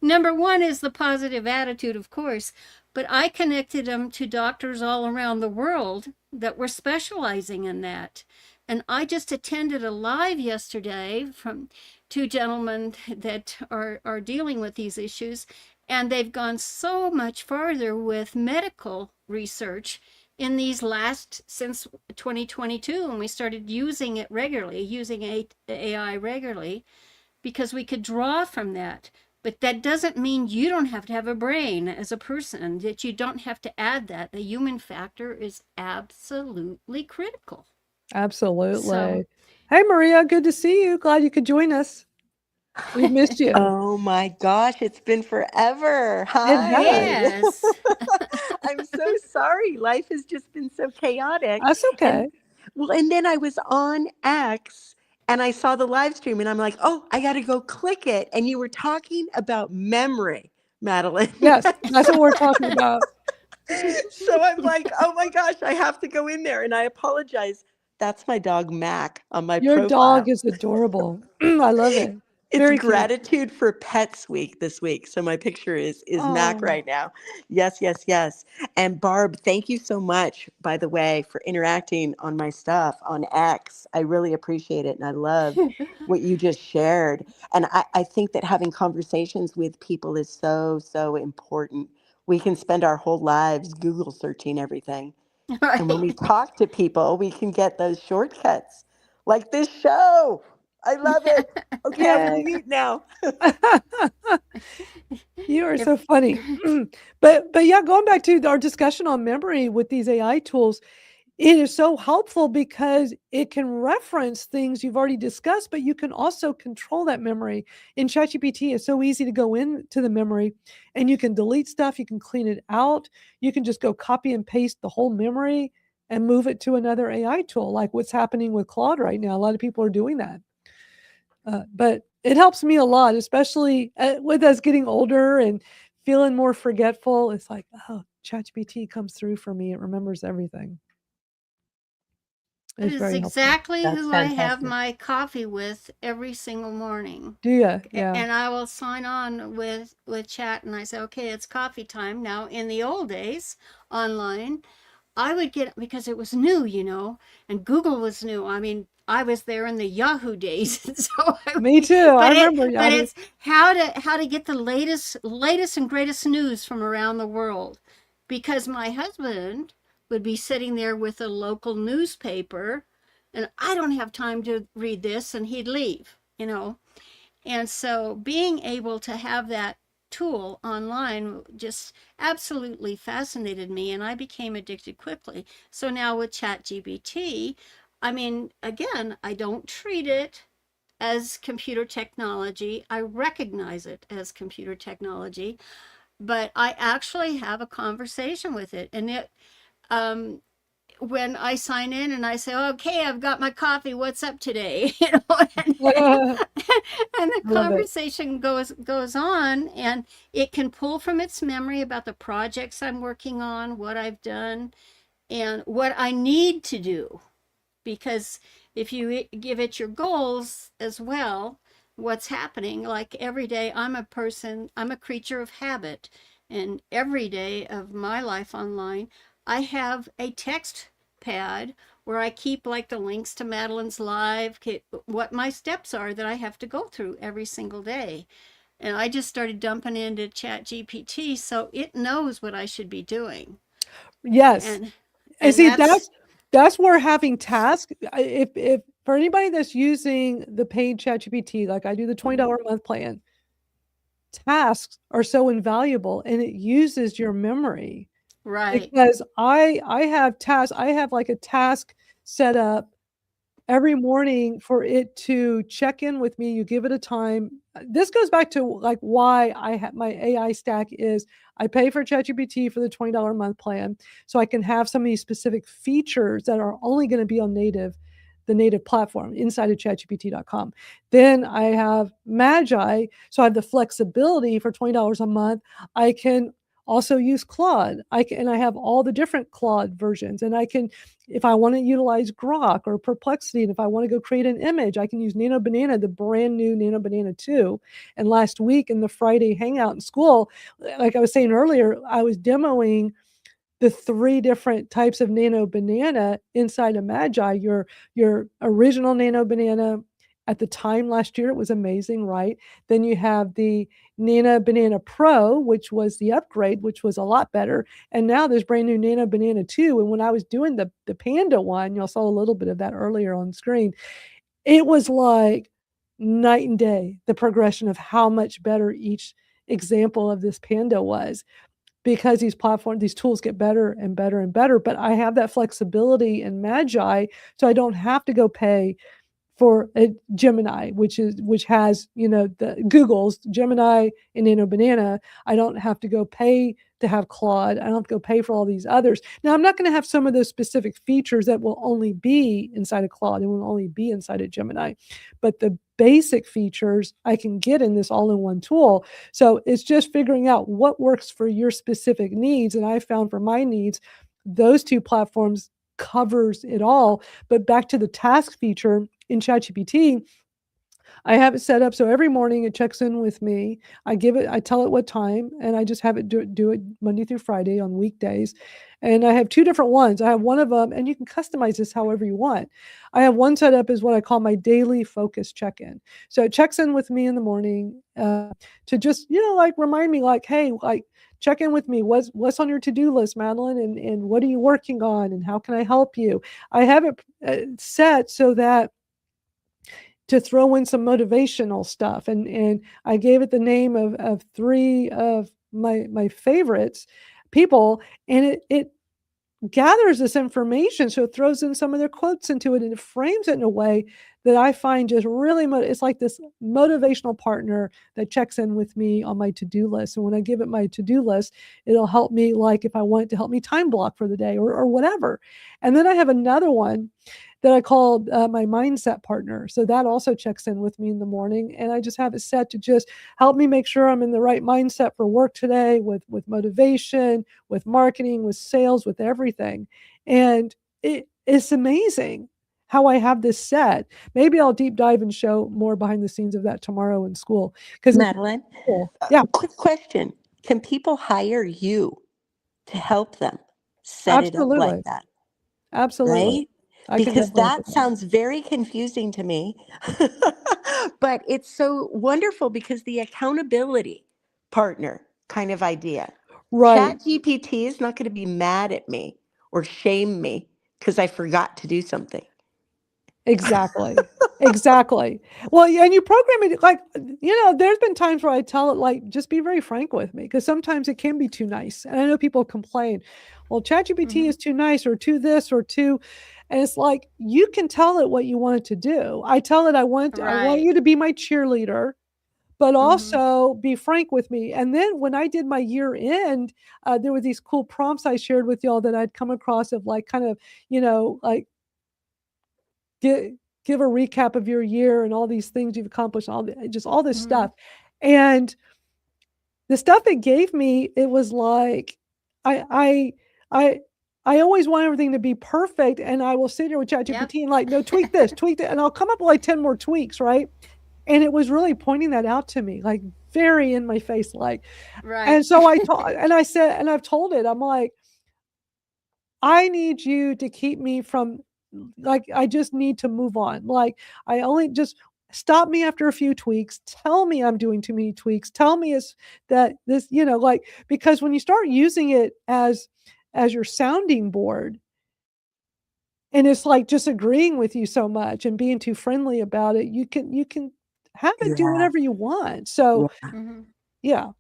Number one is the positive attitude, of course, but I connected them to doctors all around the world that were specializing in that. And I just attended a live yesterday from two gentlemen that are dealing with these issues, and they've gone so much farther with medical research in these since 2022, when we started using it regularly, using AI regularly, because we could draw from that. But that doesn't mean you don't have to have a brain as a person, that you don't have to add that. The human factor is absolutely critical. Absolutely. So, Hey, Maria, good to see you. Glad you could join us. We've missed you. Oh my gosh, it's been forever. It Hi. has. yes. I'm so sorry. Life has just been so chaotic. That's okay. And then I was on X and I saw the live stream and I'm like, oh, I got to go click it. And you were talking about memory, Madeline. Yes, that's what we're talking about. So I'm like, oh my gosh, I have to go in there. And I apologize. That's my dog, Mac, on my Your profile. dog is adorable. I love it. It's Very cute. Gratitude for Pets Week this week. So my picture is Mac Oh. right now. Yes, yes, yes. And Barb, thank you so much, by the way, for interacting on my stuff on X. I really appreciate it. And I love what you just shared. And I think that having conversations with people is so, so important. We can spend our whole lives Google searching everything. Right. And when we talk to people, we can get those shortcuts like this show. I love it. Okay, I'm gonna mute now. You are so funny. But yeah, going back to our discussion on memory with these AI tools, it is so helpful because it can reference things you've already discussed, but you can also control that memory. In ChatGPT, it's so easy to go into the memory and you can delete stuff, you can clean it out, you can just go copy and paste the whole memory and move it to another AI tool, like what's happening with Claude right now. A lot of people are doing that. But it helps me a lot, especially with us getting older and feeling more forgetful. It's like, oh, ChatGPT comes through for me. It remembers everything. It It's is very helpful. exactly That's who I have fantastic. my coffee with every single morning. Do you? Yeah. And I will sign on with chat and I say, okay, it's coffee time. Now, in the old days online, I would get, because it was new, and Google was new. I mean, I was there in the Yahoo days, so Me too. I but remember but Yahoo. it's how to get the latest and greatest news from around the world, because my husband would be sitting there with a local newspaper, and I don't have time to read this, and he'd leave. And so being able to have that tool online just absolutely fascinated me, and I became addicted quickly. So now with ChatGPT, I mean, again, I don't treat it as computer technology. I recognize it as computer technology, but I actually have a conversation with it. And um, when I sign in and I say, okay, I've got my coffee, what's up today? And, I and the love it. conversation goes on, and it can pull from its memory about the projects I'm working on, what I've done, and what I need to do. Because if you give it your goals as well, what's happening, like every day, I'm a creature of habit. And every day of my life online, I have a text pad where I keep like the links to Madeline's live, what my steps are that I have to go through every single day. And I just started dumping into ChatGPT, so it knows what I should be doing. Yes. And And and see, that's that's where having tasks, if for anybody that's using the paid ChatGPT, like I do the $20 a month plan, tasks are so invaluable and it uses your memory. right. Because I have tasks, I have like a task set up every morning for it to check in with me. You give it a time. This goes back to like why I have my AI stack is I pay for ChatGPT for the $20 a month plan so I can have some of these specific features that are only going to be on the native platform inside of chatgpt.com. Then I have Magi, so I have the flexibility for $20 a month. I can also use Claude. And I have all the different Claude versions, and I can, if I want to utilize Grok or Perplexity, and if I want to go create an image, I can use Nano Banana, the brand new Nano Banana 2. And last week in the Friday hangout in school, like I was saying earlier, I was demoing the 3 different types of Nano Banana inside of Magi. Your original Nano Banana at the time last year, it was amazing, right? Then you have the Nano Banana Pro, which was the upgrade, which was a lot better. And now there's brand new Nano Banana 2. And when I was doing the Panda one, y'all saw a little bit of that earlier on screen, it was like night and day, the progression of how much better each example of this Panda was, because these tools get better and better and better. But I have that flexibility in Magi, so I don't have to go pay for a Gemini, which has, the Google's Gemini and Nano Banana. I don't have to go pay to have Claude. I don't have to go pay for all these others. Now, I'm not going to have some of those specific features that will only be inside of Claude and will only be inside of Gemini, but the basic features I can get in this all-in-one tool. So it's just figuring out what works for your specific needs. And I found for my needs, those 2 platforms covers it all. But back to the task feature in ChatGPT, I have it set up so every morning it checks in with me. I tell it what time, and I just have it do it Monday through Friday on weekdays. And I have 2 different ones. I have one of them, and you can customize this however you want. I have one set up as what I call my daily focus check-in. So it checks in with me in the morning to just, like remind me, like, hey, like, check in with me. What's on your to-do list, Madeline? And what are you working on? And how can I help you? I have it set so that to throw in some motivational stuff. And I gave it the name of 3 of my favorites people, and it gathers this information. So it throws in some of their quotes into it, and it frames it in a way that I find just really, it's like this motivational partner that checks in with me on my to-do list. And when I give it my to-do list, it'll help me, like if I want it to help me time block for the day or whatever. And then I have another one that I called my mindset partner. So that also checks in with me in the morning. And I just have it set to just help me make sure I'm in the right mindset for work today, with motivation, with marketing, with sales, with everything. And it's amazing how I have this set. Maybe I'll deep dive and show more behind the scenes of that tomorrow in school. Because Madeline, cool. Yeah. quick question. Can people hire you to help them? set it up Absolutely. like that, Absolutely. right? I can Because definitely see that sounds very confusing to me. But it's so wonderful because the accountability partner kind of idea. Right. ChatGPT is not going to be mad at me or shame me because I forgot to do something. Exactly. Exactly. Well, yeah, and you program it like, there's been times where I tell it, like, just be very frank with me, because sometimes it can be too nice. And I know people complain, well, ChatGPT is too nice or too this or too, and it's like, you can tell it what you want it to do. I tell it, I want Right. you to be my cheerleader, but Mhm. also be frank with me. And then when I did my year end, there were these cool prompts I shared with y'all that I'd come across of, like, kind of, like, give a recap of your year and all these things you've accomplished, just all this Mhm. stuff. And the stuff it gave me, it was like, I I I always want everything to be perfect, and I will sit here with Yep. ChatGPT and, like, no, tweak this, tweak that, and I'll come up with like 10 more tweaks, right? And it was really pointing that out to me, like, very in my face, like, Right. and so I told, and I said, and I've told it, I'm like, I need you to keep me from, like, I just need to move on. Like, I only just stop me after a few tweaks. Tell me I'm doing too many tweaks. Tell me it's that this, like, because when you start using it as your sounding board, and it's like just agreeing with you so much and being too friendly about it, you can have it do Yeah. whatever you want. So Yeah. Mhm. yeah,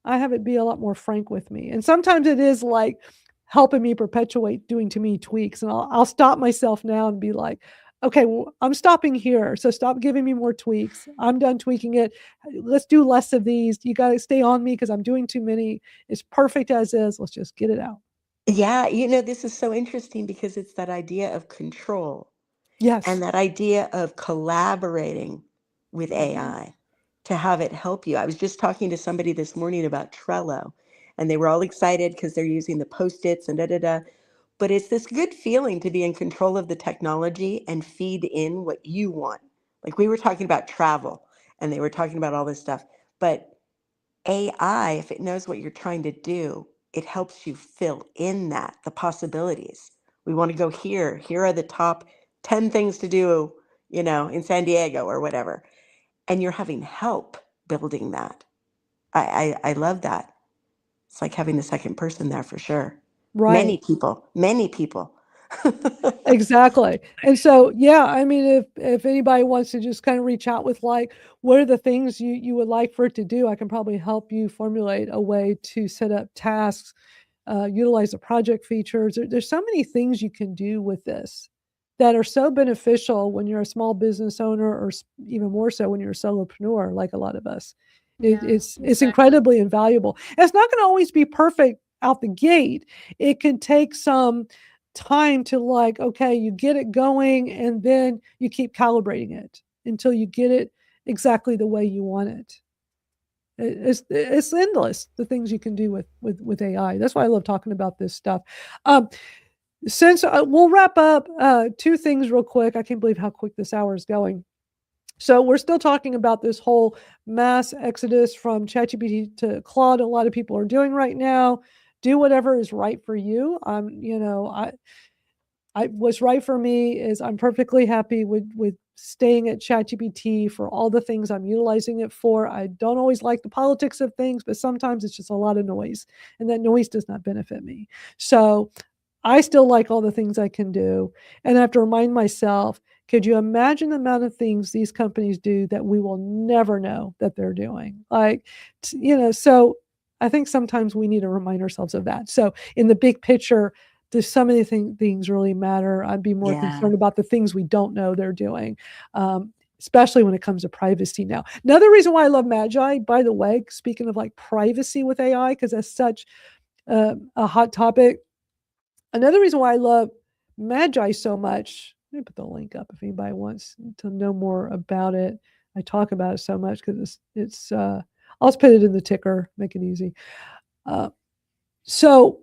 I have it be a lot more frank with me. And sometimes it is like helping me perpetuate doing too many tweaks. And I'll stop myself now and be like, okay, well, I'm stopping here. So stop giving me more tweaks. I'm done tweaking it. Let's do less of these. You got to stay on me because I'm doing too many. It's perfect as is. Let's just get it out. Yeah, this is so interesting because it's that idea of control Yes. and that idea of collaborating with AI to have it help you. I was just talking to somebody this morning about Trello, and they were all excited because they're using the Post-its and da da da. But it's this good feeling to be in control of the technology and feed in what you want. Like we were talking about travel, and they were talking about all this stuff. But AI, if it knows what you're trying to do, it helps you fill in the possibilities. We want to go here. Here are the top 10 things to do, in San Diego or whatever. And you're having help building that. I love that. It's like having a second person there for sure. Right. Many people, many people. Exactly. And so, yeah, I mean, if anybody wants to just kind of reach out with, like, what are the things you would like for it to do, I can probably help you formulate a way to set up tasks, utilize the project features. There's so many things you can do with this that are so beneficial when you're a small business owner, or even more so when you're a solopreneur, like a lot of us. Yeah, It's exactly. incredibly invaluable. And it's not going to always be perfect out the gate. It can take some time to, like, okay, you get it going, and then you keep calibrating it until you get it exactly the way you want it. It's endless, the things you can do with AI. That's why I love talking about this stuff. Since we'll wrap up, two things real quick. I can't believe how quick this hour is going. So we're still talking about this whole mass exodus from ChatGPT to Claude. A lot of people are doing right now. Do whatever is right for you. What's right for me is I'm perfectly happy with staying at ChatGPT for all the things I'm utilizing it for. I don't always like the politics of things, but sometimes it's just a lot of noise, and that noise does not benefit me. So I still like all the things I can do, and I have to remind myself, could you imagine the amount of things these companies do that we will never know that they're doing? Like, so I think sometimes we need to remind ourselves of that. So in the big picture, does some of the things really matter? I'd be more Yeah. concerned about the things we don't know they're doing, especially when it comes to privacy now. Another reason why I love Magi, by the way, speaking of, like, privacy with AI, because that's such a hot topic. Another reason why I love Magi so much, let me put the link up if anybody wants to know more about it. I talk about it so much because I'll just put it in the ticker, make it easy. So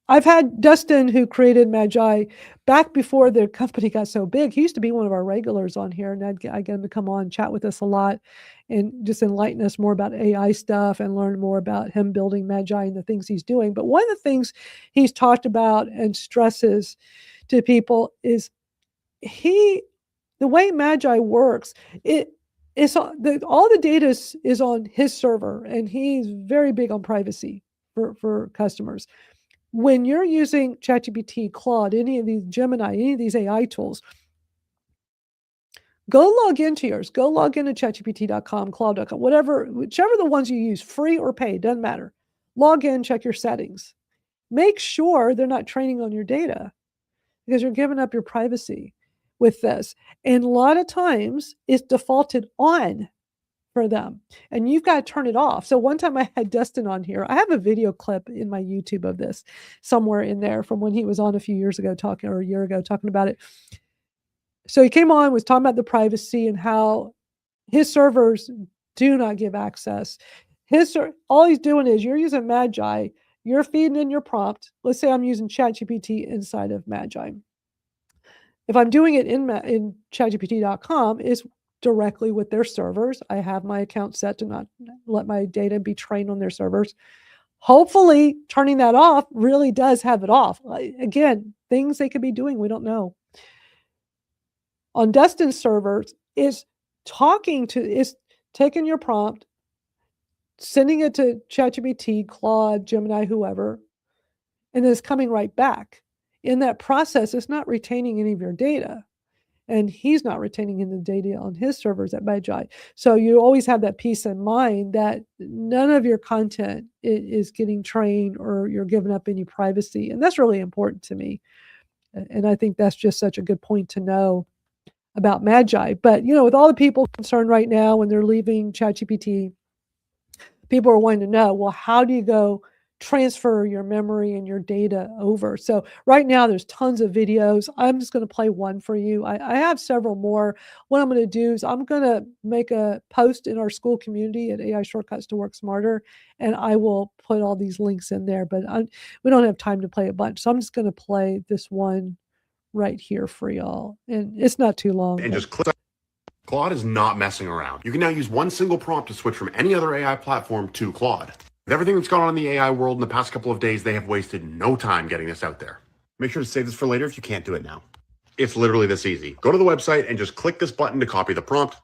I've had Dustin, who created Magi, back before the company got so big. He used to be one of our regulars on here, and I get him to come on and chat with us a lot and just enlighten us more about AI stuff and learn more about him building Magi and the things he's doing. But one of the things he's talked about and stresses to people is the way Magi works, all the data is on his server, and he's very big on privacy for customers. When you're using ChatGPT, Claude, any of these Gemini, any of these AI tools, go log into yours. Go log into chatgpt.com, claude.com, whichever the ones you use, free or paid, doesn't matter. Log in, check your settings. Make sure they're not training on your data, because you're giving up your privacy with this. And a lot of times it's defaulted on for them, and you've got to turn it off. So one time I had Dustin on here. I have a video clip in my YouTube of this somewhere in there from when he was on a few years ago or a year ago talking about it. So he came on, was talking about the privacy and how his servers do not give access. All he's doing is, you're using Magi, you're feeding in your prompt. Let's say I'm using ChatGPT inside of Magi. If I'm doing it in chatgpt.com, it's directly with their servers. I have my account set to not let my data be trained on their servers. Hopefully turning that off really does have it off. Again, things they could be doing, we don't know. On Dustin's servers, is taking your prompt, sending it to ChatGPT, Claude, Gemini, whoever, and then it's coming right back. In that process, it's not retaining any of your data, and he's not retaining any of the data on his servers at Magi. So you always have that peace of mind that none of your content is getting trained or you're giving up any privacy. And that's really important to me. And I think that's just such a good point to know about Magi. But, with all the people concerned right now when they're leaving ChatGPT, people are wanting to know, well, how do you go transfer your memory and your data over? So right now there's tons of videos. I'm just going to play one for you. I have several more. What I'm going to do is I'm going to make a post in our school community at AI Shortcuts to Work Smarter, and I will put all these links in there, but we don't have time to play a bunch. So I'm just going to play this one right here for y'all. And it's not too long. And just click. Claude is not messing around. You can now use one single prompt to switch from any other AI platform to Claude. With everything that's gone on in the AI world in the past couple of days, they have wasted no time getting this out there. Make sure to save this for later if you can't do it now. It's literally this easy. Go to the website and just click this button to copy the prompt.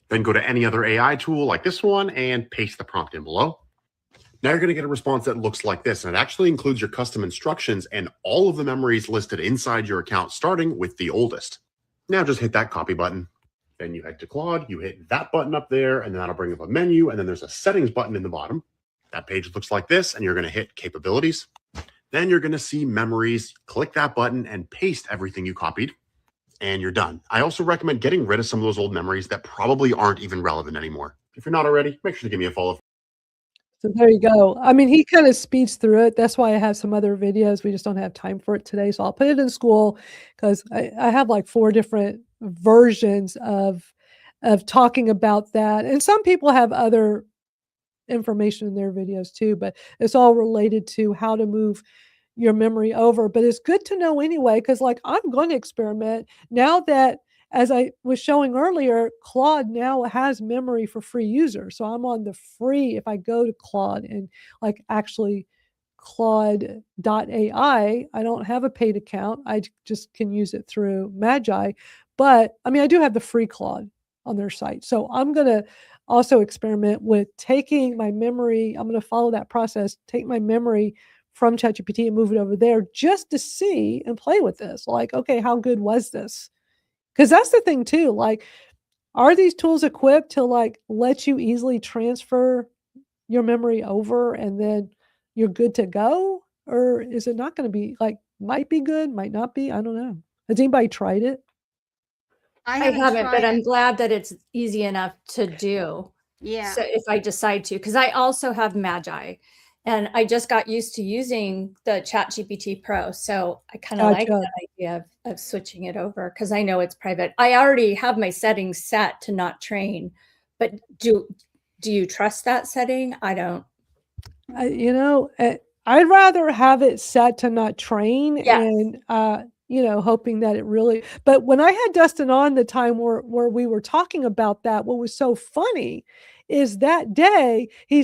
Then go to any other AI tool like this one and paste the prompt in below. Now you're going to get a response that looks like this, and it actually includes your custom instructions and all of the memories listed inside your account, starting with the oldest. Now just hit that copy button. Then you head to Claude, you hit that button up there, and then that'll bring up a menu, and then there's a settings button in the bottom. That page looks like this, and you're going to hit capabilities. Then you're going to see memories. Click that button and paste everything you copied, and you're done. I also recommend getting rid of some of those old memories that probably aren't even relevant anymore. If you're not already, make sure to give me a follow. So there you go. I mean, he kind of speeds through it. That's why I have some other videos. We just don't have time for it today. So I'll put it in school, because I have like 4 different versions of talking about that. And some people have other information in their videos too, but it's all related to how to move your memory over. But it's good to know anyway, because like I'm going to experiment now that, as I was showing earlier, Claude now has memory for free users. So I'm on the free, if I go to Claude and like actually Claude.ai, I don't have a paid account. I just can use it through Magi. But I mean, I do have the free Claude on their site. So I'm going to also experiment with taking my memory. I'm going to follow that process, take my memory from ChatGPT and move it over there just to see and play with this. Like, okay, how good was this? Because that's the thing too. Like, are these tools equipped to like let you easily transfer your memory over and then you're good to go? Or is it not going to be like, might be good, might not be? I don't know. Has anybody tried it? I haven't, but I'm glad that it's easy enough to do. Yeah. So if I decide to, because I also have Magi, and I just got used to using the ChatGPT Pro. So I kind of like that idea of switching it over, because I know it's private. I already have my settings set to not train, but do you trust that setting? I don't. I'd rather have it set to not train Yes. and, hoping that it really, but when I had Dustin on the time where we were talking about that, what was so funny is that day, he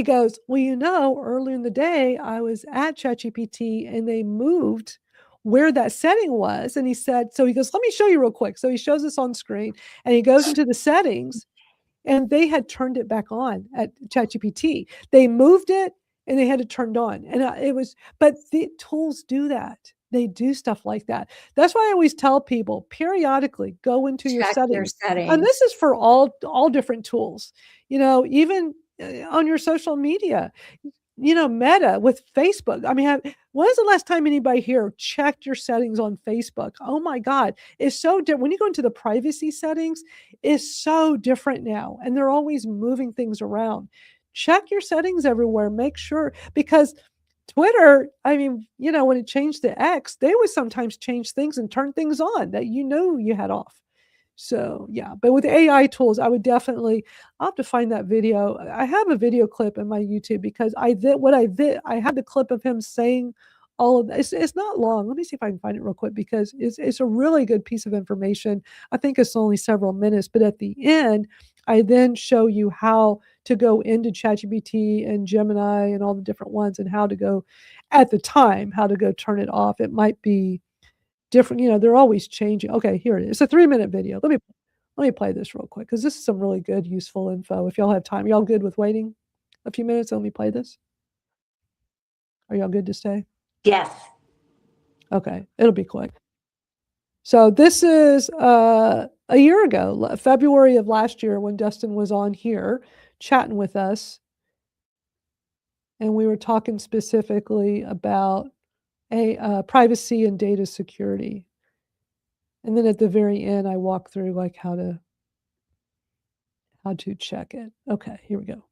goes, "Well, earlier in the day, I was at ChatGPT and they moved where that setting was." And he said, so he goes, "Let me show you real quick." So he shows us on screen and he goes into the settings and they had turned it back on at ChatGPT. They moved it and they had it turned on. And but the tools do that. They do stuff like that. That's why I always tell people periodically go into your Check your settings. And settings. this is for all different tools, even on your social media. Meta with Facebook. I mean, when was the last time anybody here checked your settings on Facebook? Oh my God. It's so different. When you go into the privacy settings, it's so different now. And they're always moving things around. Check your settings everywhere. Make sure, because Twitter, I mean, when it changed to X, they would sometimes change things and turn things on that you had off. So yeah, but with AI tools, I'll have to find that video. I have a video clip in my YouTube because I had the clip of him saying all of this. It's not long. Let me see if I can find it real quick because it's a really good piece of information. I think it's only several minutes, but at the end, I then show you how to go into ChatGPT and Gemini and all the different ones and how to go turn it off. It might be different, they're always changing. Okay, here it is. It's a 3-minute video. Let me play this real quick because this is some really good, useful info. If y'all have time, y'all good with waiting a few minutes? Let me play this. Are y'all good to stay? Yes. Okay, it'll be quick. So this is a year ago, February of last year, when Dustin was on here chatting with us, and we were talking specifically about privacy and data security. And then at the very end, I walk through like how to check it. Okay, here we go.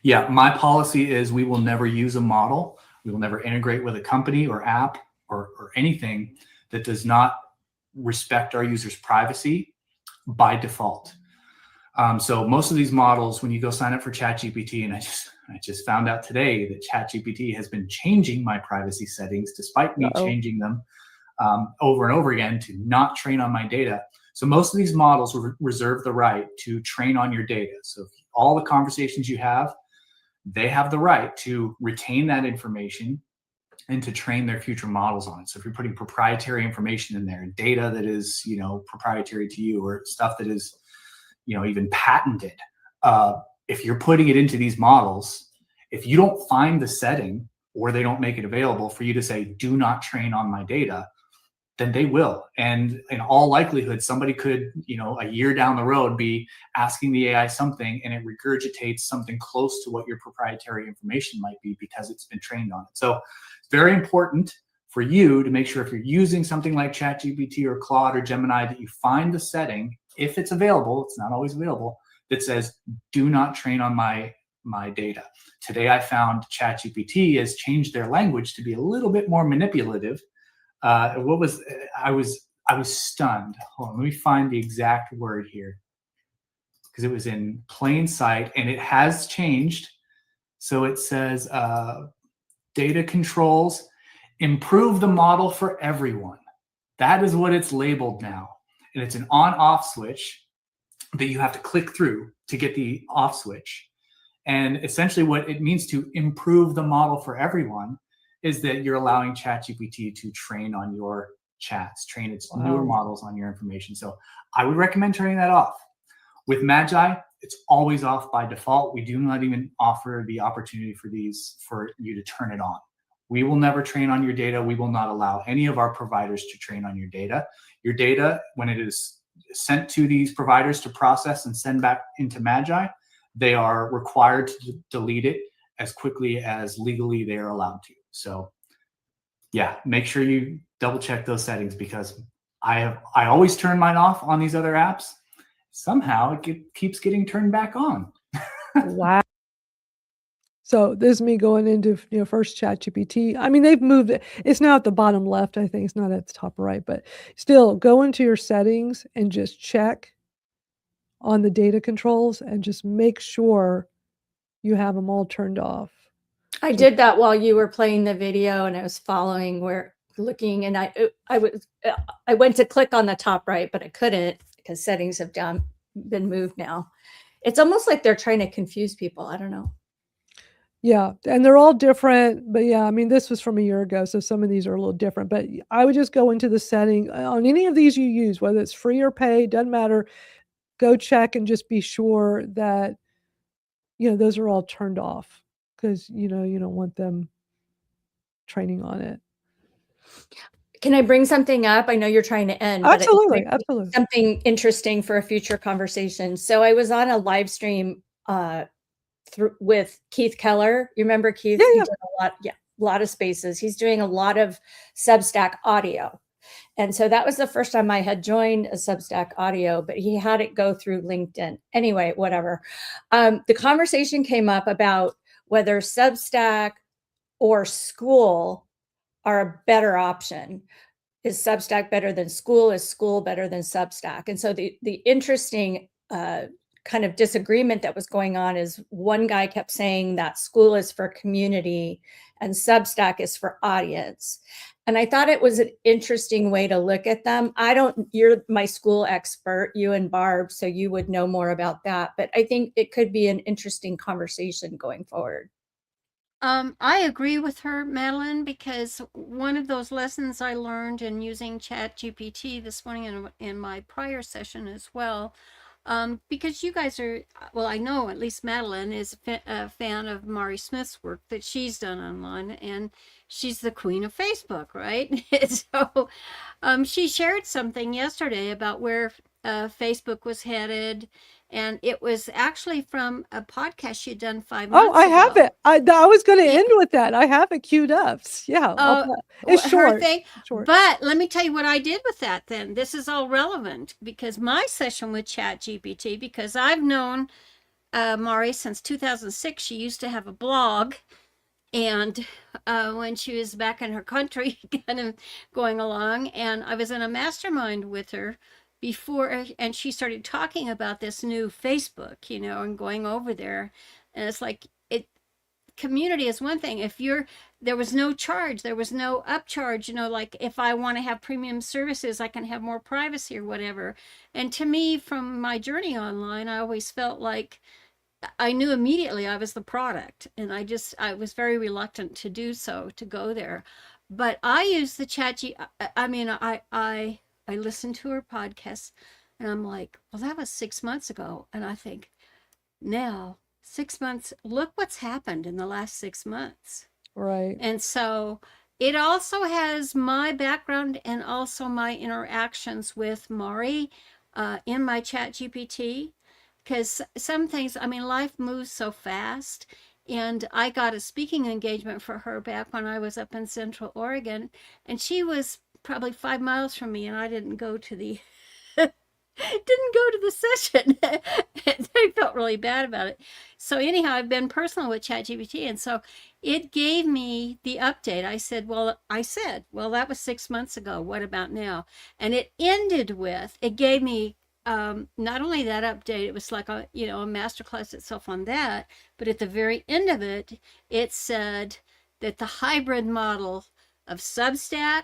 Yeah, my policy is we will never use a model. We will never integrate with a company or app or anything that does not respect our users' privacy by default. So most of these models, when you go sign up for ChatGPT, and I just found out today that ChatGPT has been changing my privacy settings despite me changing them over and over again to not train on my data. So most of these models reserve the right to train on your data. So all the conversations you have, they have the right to retain that information and to train their future models on it. So if you're putting proprietary information in there, data that is, proprietary to you, or stuff that is, even patented, if you're putting it into these models, if you don't find the setting or they don't make it available for you to say, do not train on my data, then they will. And in all likelihood, somebody could, a year down the road be asking the AI something and it regurgitates something close to what your proprietary information might be because it's been trained on it. So it's very important for you to make sure if you're using something like ChatGPT or Claude or Gemini that you find the setting, if it's available, it's not always available, that says, do not train on my data. Today I found ChatGPT has changed their language to be a little bit more manipulative. I was stunned. Hold on, let me find the exact word here because it was in plain sight and it has changed. So it says data controls, improve the model for everyone. That is what it's labeled now. And it's an on-off switch that you have to click through to get the off switch. And essentially what it means to improve the model for everyone is that you're allowing ChatGPT to train on your chats, train its newer models on your information. So I would recommend turning that off. With Magi, it's always off by default. We do not even offer the opportunity for you to turn it on. We will never train on your data. We will not allow any of our providers to train on your data. Your data, when it is sent to these providers to process and send back into Magi, they are required to delete it as quickly as legally they are allowed to. So yeah, make sure you double check those settings because I always turn mine off on these other apps. Somehow it keeps getting turned back on. Wow. So this is me going into first ChatGPT. I mean, they've moved it. It's now at the bottom left. I think it's not at the top right, but still go into your settings and just check on the data controls and just make sure you have them all turned off. I did that while you were playing the video, and I was following looking, and I went to click on the top right, but I couldn't because settings have been moved now. It's almost like they're trying to confuse people. I don't know. Yeah, and they're all different, but yeah, I mean, this was from a year ago, so some of these are a little different, but I would just go into the setting on any of these you use, whether it's free or paid, doesn't matter. Go check and just be sure that, those are all turned off because, you don't want them training on it. Can I bring something up? I know you're trying to end, but Absolutely, absolutely. something interesting for a future conversation. So I was on a live stream with Keith Keller. You remember Keith? Yeah, He yeah. did a lot of spaces. He's doing a lot of Substack audio. And so that was the first time I had joined a Substack audio, but he had it go through LinkedIn. Anyway, whatever. The conversation came up about whether Substack or school are a better option. Is Substack better than school? Is school better than Substack? And so the interesting kind of disagreement that was going on is one guy kept saying that school is for community and Substack is for audience. And I thought it was an interesting way to look at them. You're my school expert, you and Barb, so you would know more about that. But I think it could be an interesting conversation going forward. I agree with her, Madeline, because one of those lessons I learned in using ChatGPT this morning in my prior session as well, because you guys are, well, I know at least Madeline is a fan of Mari Smith's work that she's done online, and she's the queen of Facebook, right? So she shared something yesterday about where Facebook was headed. And it was actually from a podcast she'd done 5 months ago. Oh, I have it. I was going to end with that. I have it queued up. Yeah. It's short. Short. But let me tell you what I did with that then. This is all relevant because my session with ChatGPT, because I've known Mari since 2006. She used to have a blog. And when she was back in her country, kind of going along, and I was in a mastermind with her before, and she started talking about this new Facebook, and going over there. And it's like, community is one thing. There was no charge, there was no upcharge, like if I want to have premium services, I can have more privacy or whatever. And to me, from my journey online, I always felt like I knew immediately I was the product, and I was very reluctant to do so, to go there. But I use the I listened to her podcast, and I'm like, well, that was 6 months ago. And I think, now, 6 months, look what's happened in the last 6 months. Right. And so it also has my background and also my interactions with Mari in my ChatGPT. Because some things, life moves so fast. And I got a speaking engagement for her back when I was up in Central Oregon. And she was probably 5 miles from me, and I didn't go to the session. I felt really bad about it. So anyhow, I've been personal with ChatGPT, and so it gave me the update. I said, well, that was 6 months ago. What about now? And it gave me not only that update, it was like a masterclass itself on that, but at the very end of it, it said that the hybrid model of Substack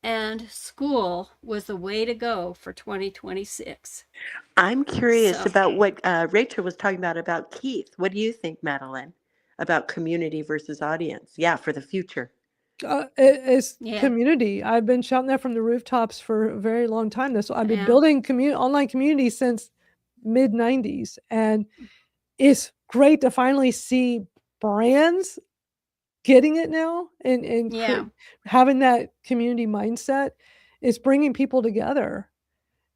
and school was the way to go for 2026. I'm curious about what Rachel was talking about Keith. What do you think, Madeline, about community versus audience? Yeah, for the future. It's community. I've been shouting that from the rooftops for a very long time. So I've been building online community since mid-90s, and it's great to finally see brands getting it now and having that community mindset. Is bringing people together.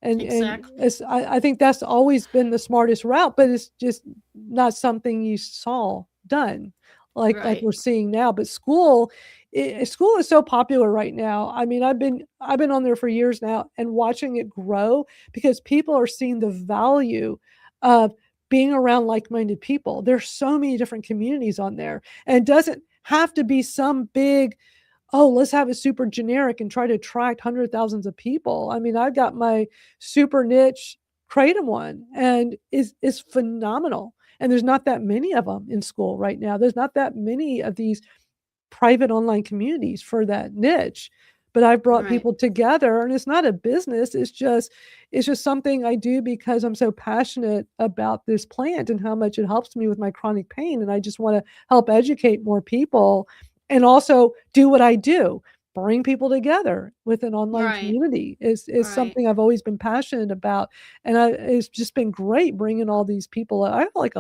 And I think that's always been the smartest route, but it's just not something you saw done like we're seeing now. But school is so popular right now. I've been on there for years now and watching it grow because people are seeing the value of being around like-minded people. There's so many different communities on there, and it doesn't have to be some big, let's have it super generic and try to attract hundreds of thousands of people. I've got my super niche created one, and is phenomenal. And there's not that many of them in school right now. There's not that many of these private online communities for that niche. But I've brought Right. people together, and it's not a business. It's just something I do because I'm so passionate about this plant and how much it helps me with my chronic pain. And I just want to help educate more people and also do what I do. Bring people together with an online Right. community is Right. something I've always been passionate about. And it's just been great bringing all these people. I feel like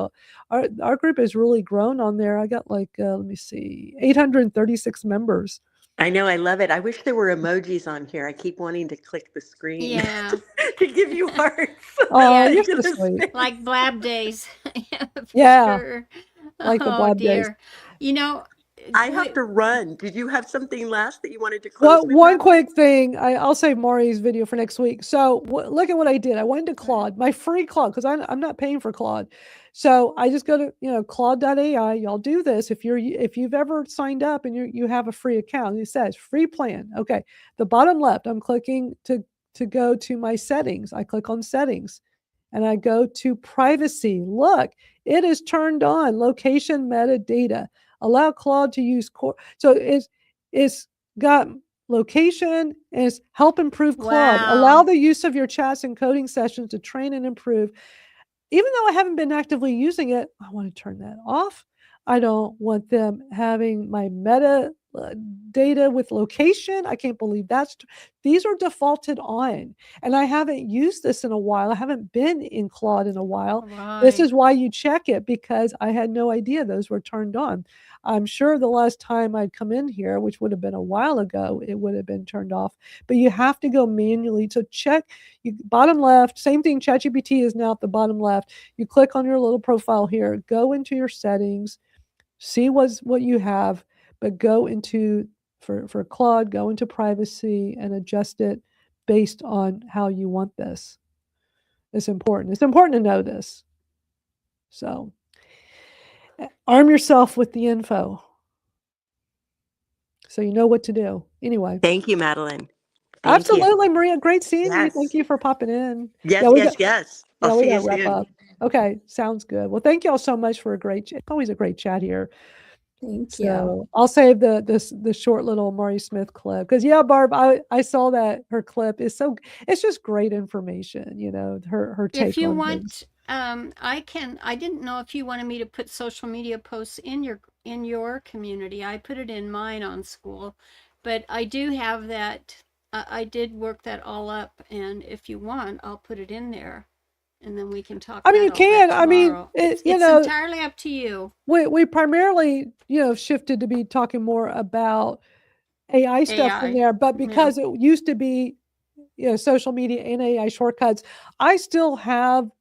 our group has really grown on there. I got like, let me see, 836 members. I know, I love it. I wish there were emojis on here. I keep wanting to click the screen Yeah. to give you hearts. Oh, Yeah. you're To so the sweet. space. Like blab days. Yeah, for Yeah, sure. like the Oh blab days. dear. You know, I we- have to run. Did you have something last that you wanted to close Well, with? one Madeline? quick thing. I'll save Maury's video for next week. So look at what I did. I went to Claude, my free Claude, because I'm not paying for Claude. So I just go to Claude.ai. Y'all do this if you've ever signed up and you have a free account. It says free plan. Okay, the bottom left. I'm clicking to go to my settings. I click on settings, and I go to privacy. Look, it is turned on. Location metadata. Allow Claude to use core. So it's got location, and it's help improve Claude. Allow Wow. the use of your chats and coding sessions to train and improve. Even though I haven't been actively using it, I want to turn that off. I don't want them having my meta data with location. I can't believe these are defaulted on, and I haven't used this in a while. I haven't been in Claude in a while. This Right. is why you check it, because I had no idea those were turned on. I'm sure the last time I'd come in here, which would have been a while ago, it would have been turned off. But you have to go manually to check. Bottom left, same thing. ChatGPT is now at the bottom left. You click on your little profile here, go into your settings, see what you have, but go into for Claude, go into privacy and adjust it based on how you want this. It's important. It's important to know this. So arm yourself with the info so you know what to do. Anyway. Thank you, Madeline. Thank Absolutely, Maria. Great seeing you. Yes. Thank you for popping in. Yes, we yes, yes. I'll we see got you to wrap soon. up. Okay, sounds good. Well, thank you all so much for it's always a great chat here. Thank you. So I'll save the short little Maury Smith clip, because Barb, I saw that her clip is it's just great information. Her take if you on want, things. I didn't know if you wanted me to put social media posts in your community. I put it in mine on school, but I do have that. I did work that all up, and if you want, I'll put it in there, and then we can talk. I mean, you about can. that I mean, tomorrow. it's entirely up to you. We primarily shifted to be talking more about AI stuff in AI, there, but because it used to be social media and AI shortcuts, I still have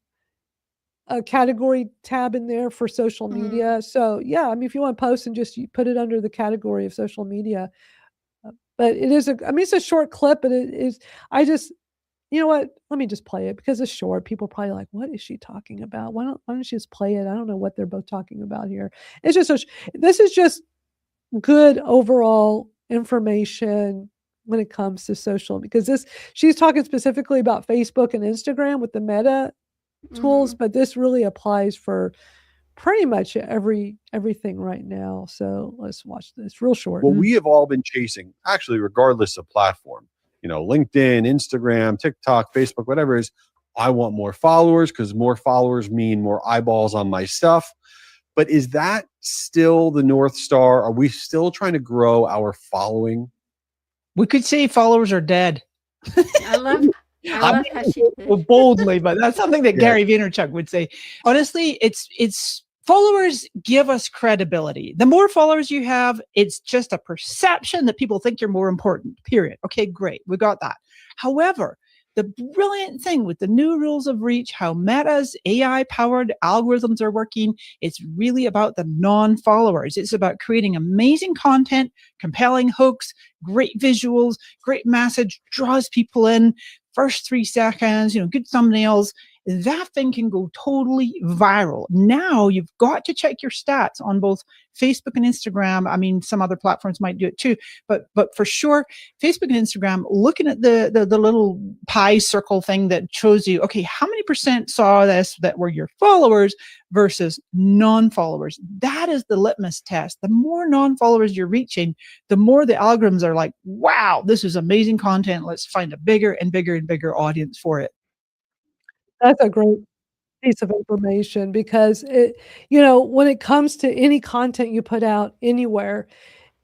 a category tab in there for social media. So yeah, I mean, if you want to post and just put it under the category of social media. But it's a short clip, but it is, you know what? Let me just play it, because it's short. People are probably like, what is she talking about? Why don't you just play it? I don't know what they're both talking about here. It's just, this is just good overall information when it comes to social, because she's talking specifically about Facebook and Instagram with the meta tools, but this really applies for pretty much everything right now. So let's watch this real short. What we have all been chasing, actually, regardless of platform, LinkedIn, Instagram, TikTok, Facebook, whatever it is, I want more followers, because more followers mean more eyeballs on my stuff. But is that still the North Star? Are we still trying to grow our following? We could say followers are dead. I love how she boldly, but that's something that Gary Vaynerchuk would say. Honestly, it's followers give us credibility. The more followers you have, it's just a perception that people think you're more important, period. Okay, great. We got that. However, the brilliant thing with the new rules of reach, how Meta's AI-powered algorithms are working, it's really about the non-followers. It's about creating amazing content, compelling hooks, great visuals, great message, draws people in, first 3 seconds, good thumbnails, that thing can go totally viral. Now you've got to check your stats on both Facebook and Instagram. I mean, some other platforms might do it too, but for sure, Facebook and Instagram, looking at the little pie circle thing that shows you, okay, how many % saw this that were your followers versus non-followers? That is the litmus test. The more non-followers you're reaching, the more the algorithms are like, wow, this is amazing content. Let's find a bigger and bigger and bigger audience for it. That's a great piece of information because when it comes to any content you put out anywhere,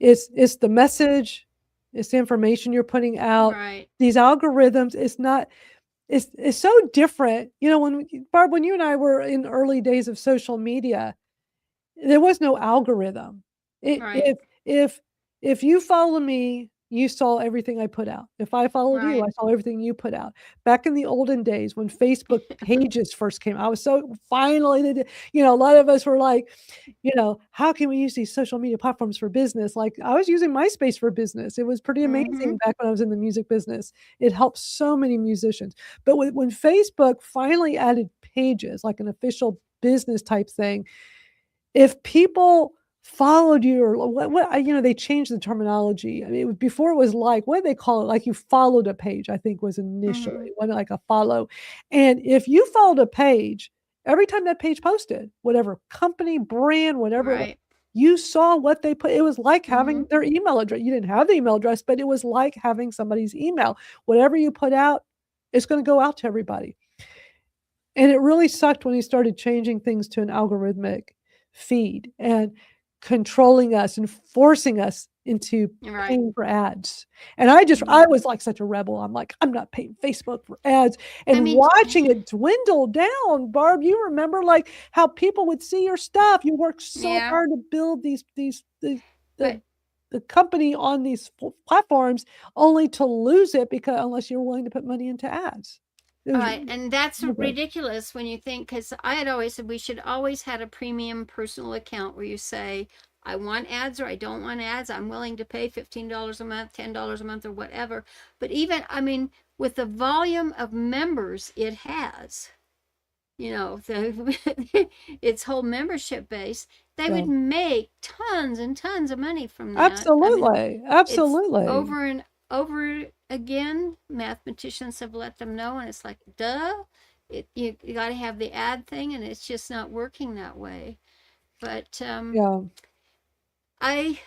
it's the message, it's the information you're putting out. Right. These algorithms, it's so different. Barb, when you and I were in early days of social media, there was no algorithm. Right. If you follow me, you saw everything I put out. If I followed you, Right. I saw everything you put out. Back in the olden days when Facebook pages first came, I was so finally, a lot of us were like, how can we use these social media platforms for business? Like I was using MySpace for business. It was pretty amazing back when I was in the music business. It helped so many musicians. But when Facebook finally added pages, like an official business type thing, if people followed you or what they changed the terminology. I mean, before it was like, what did they call it? Like you followed a page, I think was initially. It wasn't like a follow. And if you followed a page, every time that page posted, whatever company, brand, whatever, Right. you saw what they put. It was like having their email address. You didn't have the email address, but it was like having somebody's email. Whatever you put out, it's going to go out to everybody. And it really sucked when he started changing things to an algorithmic feed and controlling us and forcing us into Right. paying for ads. And I was like such a rebel. I'm like, I'm not paying Facebook for ads. And watching it dwindle down, Barb, you remember like how people would see your stuff. You worked so hard to build the company on these platforms only to lose it unless you're willing to put money into ads. Right, and that's ridiculous when you think, because I had always said we should always had a premium personal account where you say, I want ads or I don't want ads. I'm willing to pay $15 a month, $10 a month or whatever. But even, I mean, with the volume of members it has, its whole membership base, they would make tons and tons of money from that. Absolutely. Absolutely. Over and over again, mathematicians have let them know, and it's like, duh, you got to have the ad thing, and it's just not working that way. But I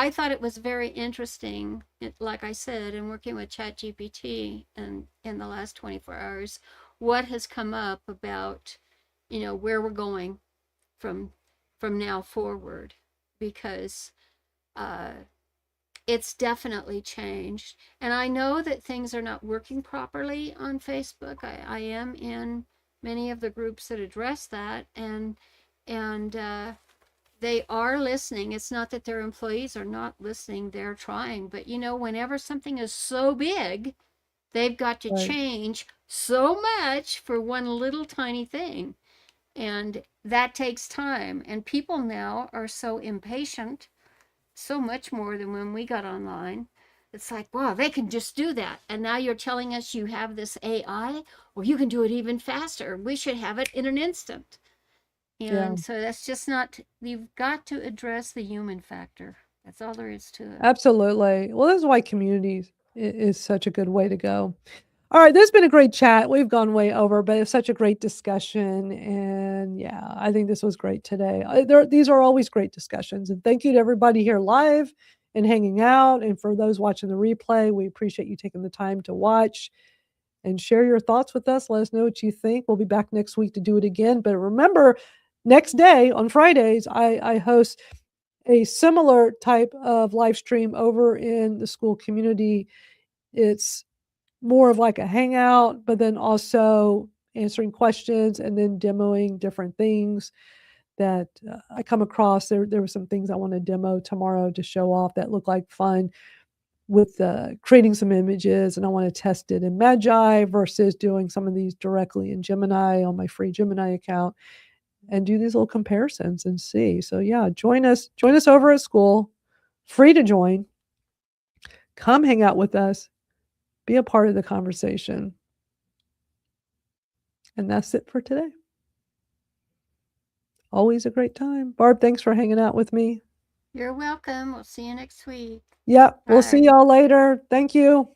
thought it was very interesting, like I said, in working with ChatGPT and in the last 24 hours, what has come up about, where we're going from now forward, because it's definitely changed. And I know that things are not working properly on Facebook. I am in many of the groups that address that, and they are listening. It's not that their employees are not listening, they're trying. But whenever something is so big, they've got to change so much for one little tiny thing. And that takes time. And people now are so impatient, so much more than when we got online. It's like, wow, they can just do that. And now you're telling us you have this AI, or you can do it even faster. We should have it in an instant. And so that's just not, you've got to address the human factor. That's all there is to it. Absolutely. Well, this is why community is such a good way to go. All right, there's been a great chat. We've gone way over, but it's such a great discussion. And I think this was great today. These are always great discussions. And thank you to everybody here live and hanging out. And for those watching the replay, we appreciate you taking the time to watch and share your thoughts with us. Let us know what you think. We'll be back next week to do it again. But remember, next day on Fridays, I host a similar type of live stream over in the school community. It's more of like a hangout, but then also answering questions and then demoing different things that I come across. There were some things I want to demo tomorrow to show off that look like fun with creating some images, and I want to test it in Magi versus doing some of these directly in Gemini on my free Gemini account and do these little comparisons and see. So join us over at school, free to join. Come hang out with us. Be a part of the conversation. And that's it for today. Always a great time. Barb, thanks for hanging out with me. You're welcome. We'll see you next week. Yep. We'll see Bye. y'all later. Thank you.